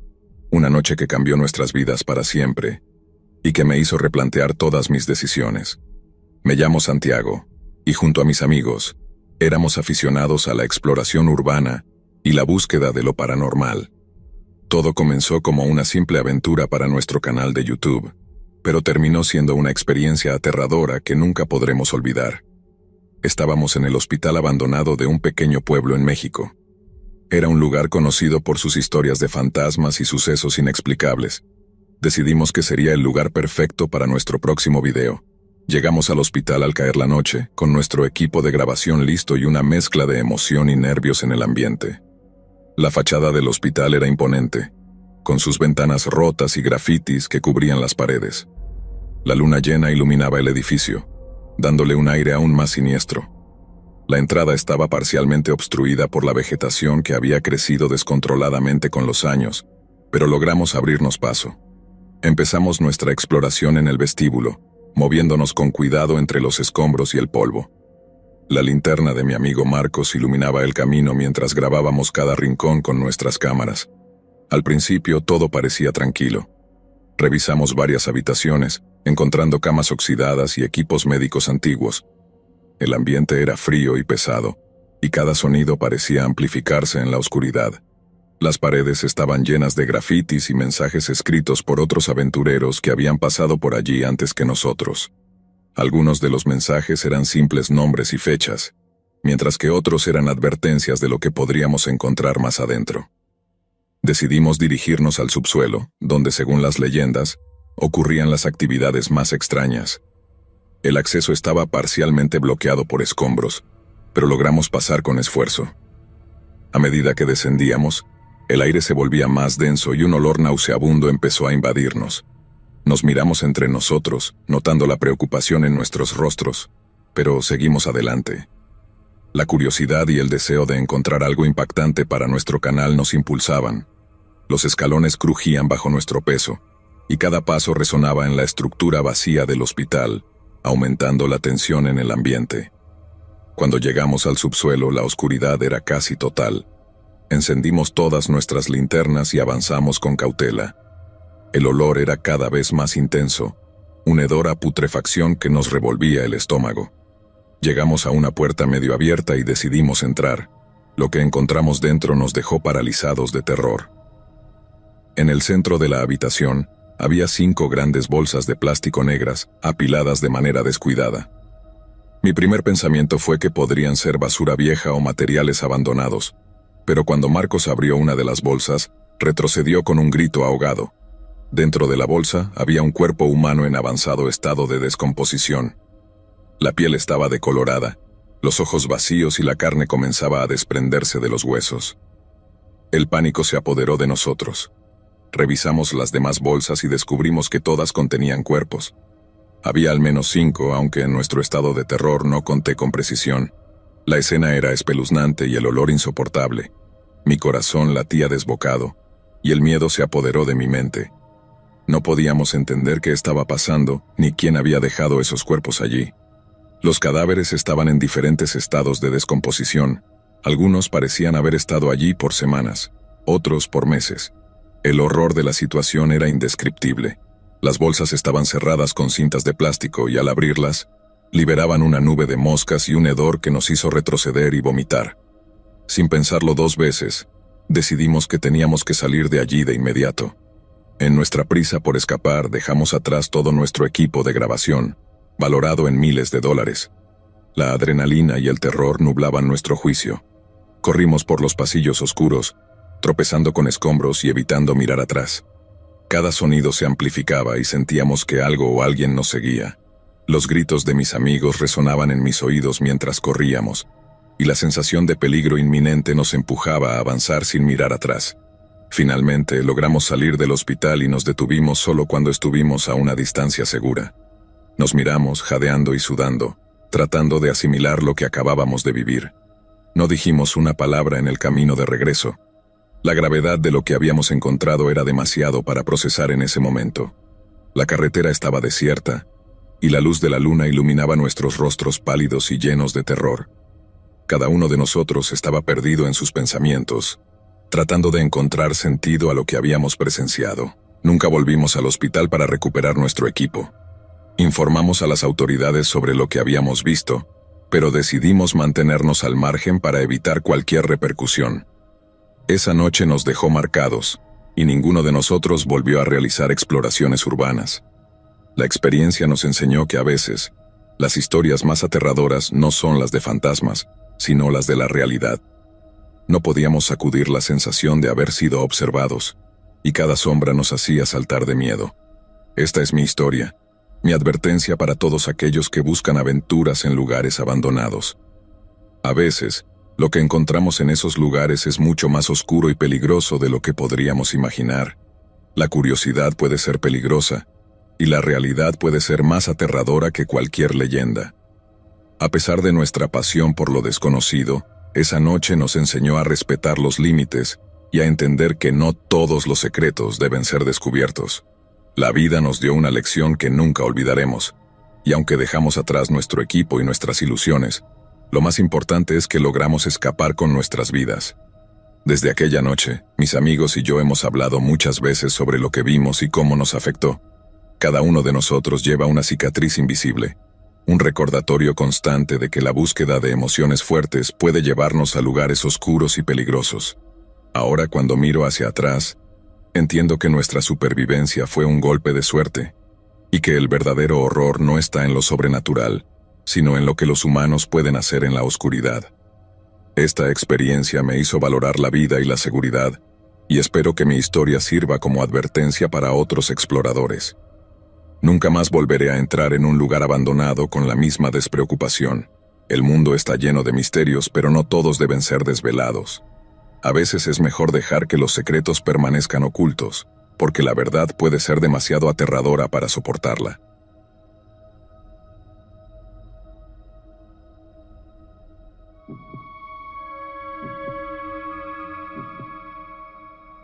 una noche que cambió nuestras vidas para siempre, y que me hizo replantear todas mis decisiones. Me llamo Santiago, y junto a mis amigos, éramos aficionados a la exploración urbana y la búsqueda de lo paranormal. Todo comenzó como una simple aventura para nuestro canal de YouTube, pero terminó siendo una experiencia aterradora que nunca podremos olvidar. Estábamos en el hospital abandonado de un pequeño pueblo en México. Era un lugar conocido por sus historias de fantasmas y sucesos inexplicables. Decidimos que sería el lugar perfecto para nuestro próximo video. Llegamos al hospital al caer la noche, con nuestro equipo de grabación listo y una mezcla de emoción y nervios en el ambiente. La fachada del hospital era imponente, con sus ventanas rotas y grafitis que cubrían las paredes. La luna llena iluminaba el edificio, dándole un aire aún más siniestro. La entrada estaba parcialmente obstruida por la vegetación que había crecido descontroladamente con los años, pero logramos abrirnos paso. Empezamos nuestra exploración en el vestíbulo, moviéndonos con cuidado entre los escombros y el polvo. La linterna de mi amigo Marcos iluminaba el camino mientras grabábamos cada rincón con nuestras cámaras. Al principio todo parecía tranquilo. Revisamos varias habitaciones, encontrando camas oxidadas y equipos médicos antiguos. El ambiente era frío y pesado, y cada sonido parecía amplificarse en la oscuridad. Las paredes estaban llenas de grafitis y mensajes escritos por otros aventureros que habían pasado por allí antes que nosotros. Algunos de los mensajes eran simples nombres y fechas, mientras que otros eran advertencias de lo que podríamos encontrar más adentro. Decidimos dirigirnos al subsuelo, donde, según las leyendas, ocurrían las actividades más extrañas. El acceso estaba parcialmente bloqueado por escombros, pero logramos pasar con esfuerzo. A medida que descendíamos, el aire se volvía más denso y un olor nauseabundo empezó a invadirnos. Nos miramos entre nosotros, notando la preocupación en nuestros rostros, pero seguimos adelante. La curiosidad y el deseo de encontrar algo impactante para nuestro canal nos impulsaban. Los escalones crujían bajo nuestro peso, y cada paso resonaba en la estructura vacía del hospital, aumentando la tensión en el ambiente. Cuando llegamos al subsuelo, la oscuridad era casi total. Encendimos todas nuestras linternas y avanzamos con cautela. El olor era cada vez más intenso, un hedor a putrefacción que nos revolvía el estómago. Llegamos a una puerta medio abierta y decidimos entrar. Lo que encontramos dentro nos dejó paralizados de terror. En el centro de la habitación, había 5 grandes bolsas de plástico negras, apiladas de manera descuidada. Mi primer pensamiento fue que podrían ser basura vieja o materiales abandonados, pero cuando Marcos abrió una de las bolsas, retrocedió con un grito ahogado. Dentro de la bolsa había un cuerpo humano en avanzado estado de descomposición. La piel estaba decolorada, los ojos vacíos y la carne comenzaba a desprenderse de los huesos. El pánico se apoderó de nosotros. Revisamos las demás bolsas y descubrimos que todas contenían cuerpos. Había al menos 5, aunque en nuestro estado de terror no conté con precisión. La escena era espeluznante y el olor insoportable. Mi corazón latía desbocado, y el miedo se apoderó de mi mente. No podíamos entender qué estaba pasando, ni quién había dejado esos cuerpos allí. Los cadáveres estaban en diferentes estados de descomposición. Algunos parecían haber estado allí por semanas, otros por meses. El horror de la situación era indescriptible. Las bolsas estaban cerradas con cintas de plástico y al abrirlas, liberaban una nube de moscas y un hedor que nos hizo retroceder y vomitar. Sin pensarlo 2 veces, decidimos que teníamos que salir de allí de inmediato. En nuestra prisa por escapar, dejamos atrás todo nuestro equipo de grabación, valorado en miles de dólares. La adrenalina y el terror nublaban nuestro juicio. Corrimos por los pasillos oscuros, tropezando con escombros y evitando mirar atrás. Cada sonido se amplificaba y sentíamos que algo o alguien nos seguía. Los gritos de mis amigos resonaban en mis oídos mientras corríamos, y la sensación de peligro inminente nos empujaba a avanzar sin mirar atrás. Finalmente, logramos salir del hospital y nos detuvimos solo cuando estuvimos a una distancia segura. Nos miramos, jadeando y sudando, tratando de asimilar lo que acabábamos de vivir. No dijimos una palabra en el camino de regreso. La gravedad de lo que habíamos encontrado era demasiado para procesar en ese momento. La carretera estaba desierta, y la luz de la luna iluminaba nuestros rostros pálidos y llenos de terror. Cada uno de nosotros estaba perdido en sus pensamientos, tratando de encontrar sentido a lo que habíamos presenciado. Nunca volvimos al hospital para recuperar nuestro equipo. Informamos a las autoridades sobre lo que habíamos visto, pero decidimos mantenernos al margen para evitar cualquier repercusión. Esa noche nos dejó marcados, y ninguno de nosotros volvió a realizar exploraciones urbanas. La experiencia nos enseñó que a veces, las historias más aterradoras no son las de fantasmas, sino las de la realidad. No podíamos sacudir la sensación de haber sido observados, y cada sombra nos hacía saltar de miedo. Esta es mi historia, mi advertencia para todos aquellos que buscan aventuras en lugares abandonados. A veces, lo que encontramos en esos lugares es mucho más oscuro y peligroso de lo que podríamos imaginar. La curiosidad puede ser peligrosa, y la realidad puede ser más aterradora que cualquier leyenda. A pesar de nuestra pasión por lo desconocido, esa noche nos enseñó a respetar los límites y a entender que no todos los secretos deben ser descubiertos. La vida nos dio una lección que nunca olvidaremos, y aunque dejamos atrás nuestro equipo y nuestras ilusiones, lo más importante es que logramos escapar con nuestras vidas. Desde aquella noche, mis amigos y yo hemos hablado muchas veces sobre lo que vimos y cómo nos afectó. Cada uno de nosotros lleva una cicatriz invisible, un recordatorio constante de que la búsqueda de emociones fuertes puede llevarnos a lugares oscuros y peligrosos. Ahora, cuando miro hacia atrás, entiendo que nuestra supervivencia fue un golpe de suerte, y que el verdadero horror no está en lo sobrenatural, sino en lo que los humanos pueden hacer en la oscuridad. Esta experiencia me hizo valorar la vida y la seguridad, y espero que mi historia sirva como advertencia para otros exploradores. Nunca más volveré a entrar en un lugar abandonado con la misma despreocupación. El mundo está lleno de misterios, pero no todos deben ser desvelados. A veces es mejor dejar que los secretos permanezcan ocultos, porque la verdad puede ser demasiado aterradora para soportarla.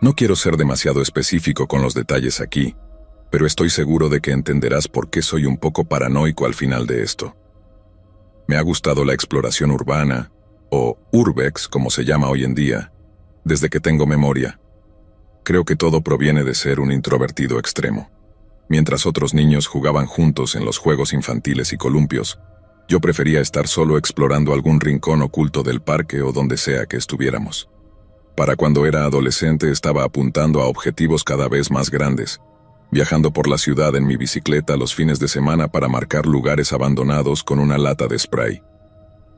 No quiero ser demasiado específico con los detalles aquí, pero estoy seguro de que entenderás por qué soy un poco paranoico al final de esto. Me ha gustado la exploración urbana, o urbex como se llama hoy en día, desde que tengo memoria. Creo que todo proviene de ser un introvertido extremo. Mientras otros niños jugaban juntos en los juegos infantiles y columpios, yo prefería estar solo explorando algún rincón oculto del parque o donde sea que estuviéramos. Para cuando era adolescente estaba apuntando a objetivos cada vez más grandes, viajando por la ciudad en mi bicicleta los fines de semana para marcar lugares abandonados con una lata de spray.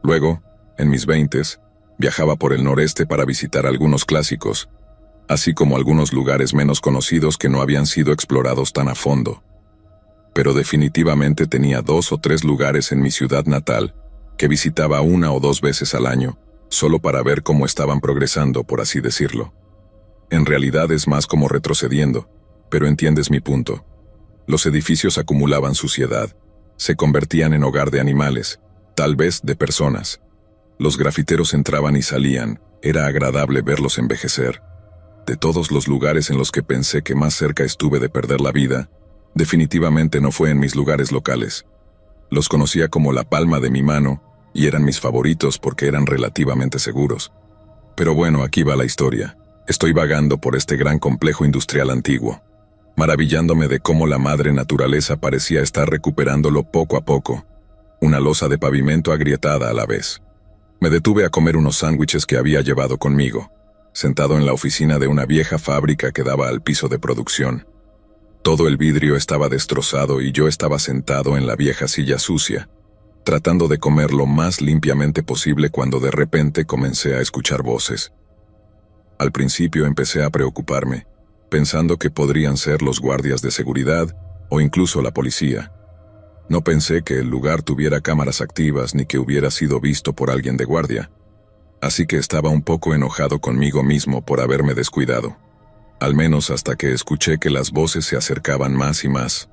Luego, en mis 20s, viajaba por el noreste para visitar algunos clásicos, así como algunos lugares menos conocidos que no habían sido explorados tan a fondo. Pero definitivamente tenía 2 o 3 lugares en mi ciudad natal que visitaba 1 o 2 veces al año, solo para ver cómo estaban progresando, por así decirlo. En realidad es más como retrocediendo, pero entiendes mi punto. Los edificios acumulaban suciedad, se convertían en hogar de animales, tal vez de personas. Los grafiteros entraban y salían, era agradable verlos envejecer. De todos los lugares en los que pensé que más cerca estuve de perder la vida, definitivamente no fue en mis lugares locales. Los conocía como la palma de mi mano, y eran mis favoritos porque eran relativamente seguros. Pero bueno, aquí va la historia. Estoy vagando por este gran complejo industrial antiguo, maravillándome de cómo la madre naturaleza parecía estar recuperándolo poco a poco, una losa de pavimento agrietada a la vez. Me detuve a comer unos sándwiches que había llevado conmigo, sentado en la oficina de una vieja fábrica que daba al piso de producción. Todo el vidrio estaba destrozado y yo estaba sentado en la vieja silla sucia, tratando de comer lo más limpiamente posible cuando de repente comencé a escuchar voces. Al principio empecé a preocuparme, pensando que podrían ser los guardias de seguridad o incluso la policía. No pensé que el lugar tuviera cámaras activas ni que hubiera sido visto por alguien de guardia, así que estaba un poco enojado conmigo mismo por haberme descuidado. Al menos hasta que escuché que las voces se acercaban más y más.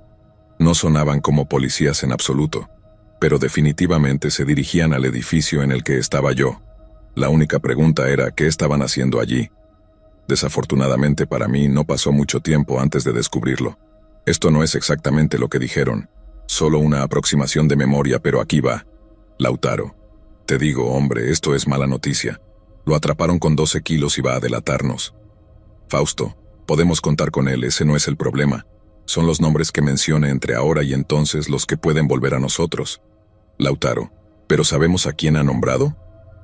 No sonaban como policías en absoluto, pero definitivamente se dirigían al edificio en el que estaba yo. La única pregunta era ¿qué estaban haciendo allí? Desafortunadamente para mí no pasó mucho tiempo antes de descubrirlo. Esto no es exactamente lo que dijeron, solo una aproximación de memoria, pero aquí va. Lautaro. Te digo, hombre, esto es mala noticia. Lo atraparon con 12 kilos y va a delatarnos. Fausto, podemos contar con él, ese no es el problema. Son los nombres que mencione entre ahora y entonces los que pueden volver a nosotros. Lautaro, ¿pero sabemos a quién ha nombrado?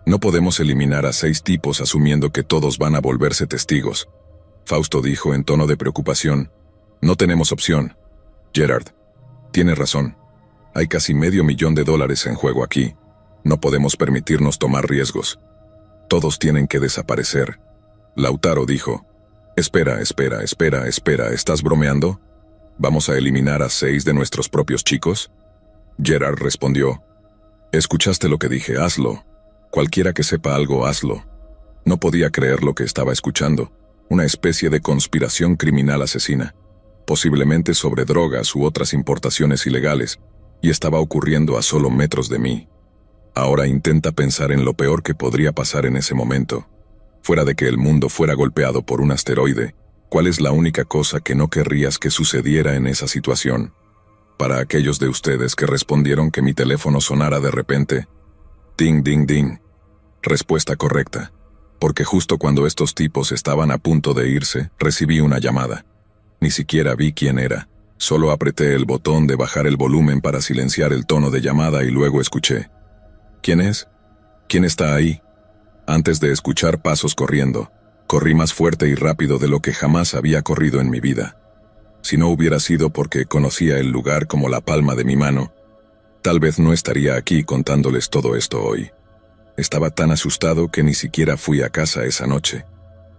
No podemos eliminar a 6 tipos asumiendo que todos van a volverse testigos. Fausto dijo en tono de preocupación. No tenemos opción. Gerard, tienes razón. Hay casi $500,000 en juego aquí. No podemos permitirnos tomar riesgos. Todos tienen que desaparecer. Lautaro dijo. Espera, ¿estás bromeando? ¿Vamos a eliminar a 6 de nuestros propios chicos? Gerard respondió. Escuchaste lo que dije, hazlo. Cualquiera que sepa algo, hazlo. No podía creer lo que estaba escuchando. Una especie de conspiración criminal asesina, posiblemente sobre drogas u otras importaciones ilegales, y estaba ocurriendo a solo metros de mí. Ahora intenta pensar en lo peor que podría pasar en ese momento. Fuera de que el mundo fuera golpeado por un asteroide, ¿cuál es la única cosa que no querrías que sucediera en esa situación? Para aquellos de ustedes que respondieron que mi teléfono sonara de repente, ding, ding, ding. Respuesta correcta. porque justo cuando estos tipos estaban a punto de irse, recibí una llamada. Ni siquiera vi quién era, solo apreté el botón de bajar el volumen para silenciar el tono de llamada y luego escuché. ¿Quién es? ¿Quién está ahí? Antes de escuchar pasos corriendo, corrí más fuerte y rápido de lo que jamás había corrido en mi vida. Si no hubiera sido porque conocía el lugar como la palma de mi mano, tal vez no estaría aquí contándoles todo esto hoy. Estaba tan asustado que ni siquiera fui a casa esa noche.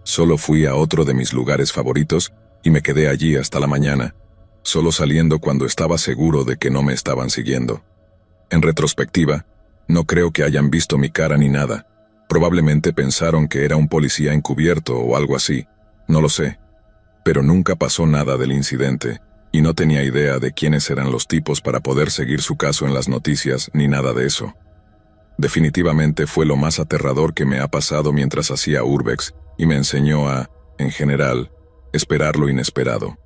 Solo fui a otro de mis lugares favoritos y me quedé allí hasta la mañana, solo saliendo cuando estaba seguro de que no me estaban siguiendo. En retrospectiva, no creo que hayan visto mi cara ni nada. Probablemente pensaron que era un policía encubierto o algo así, no lo sé. Pero nunca pasó nada del incidente, y no tenía idea de quiénes eran los tipos para poder seguir su caso en las noticias ni nada de eso. Definitivamente fue lo más aterrador que me ha pasado mientras hacía Urbex, y me enseñó a, en general, esperar lo inesperado.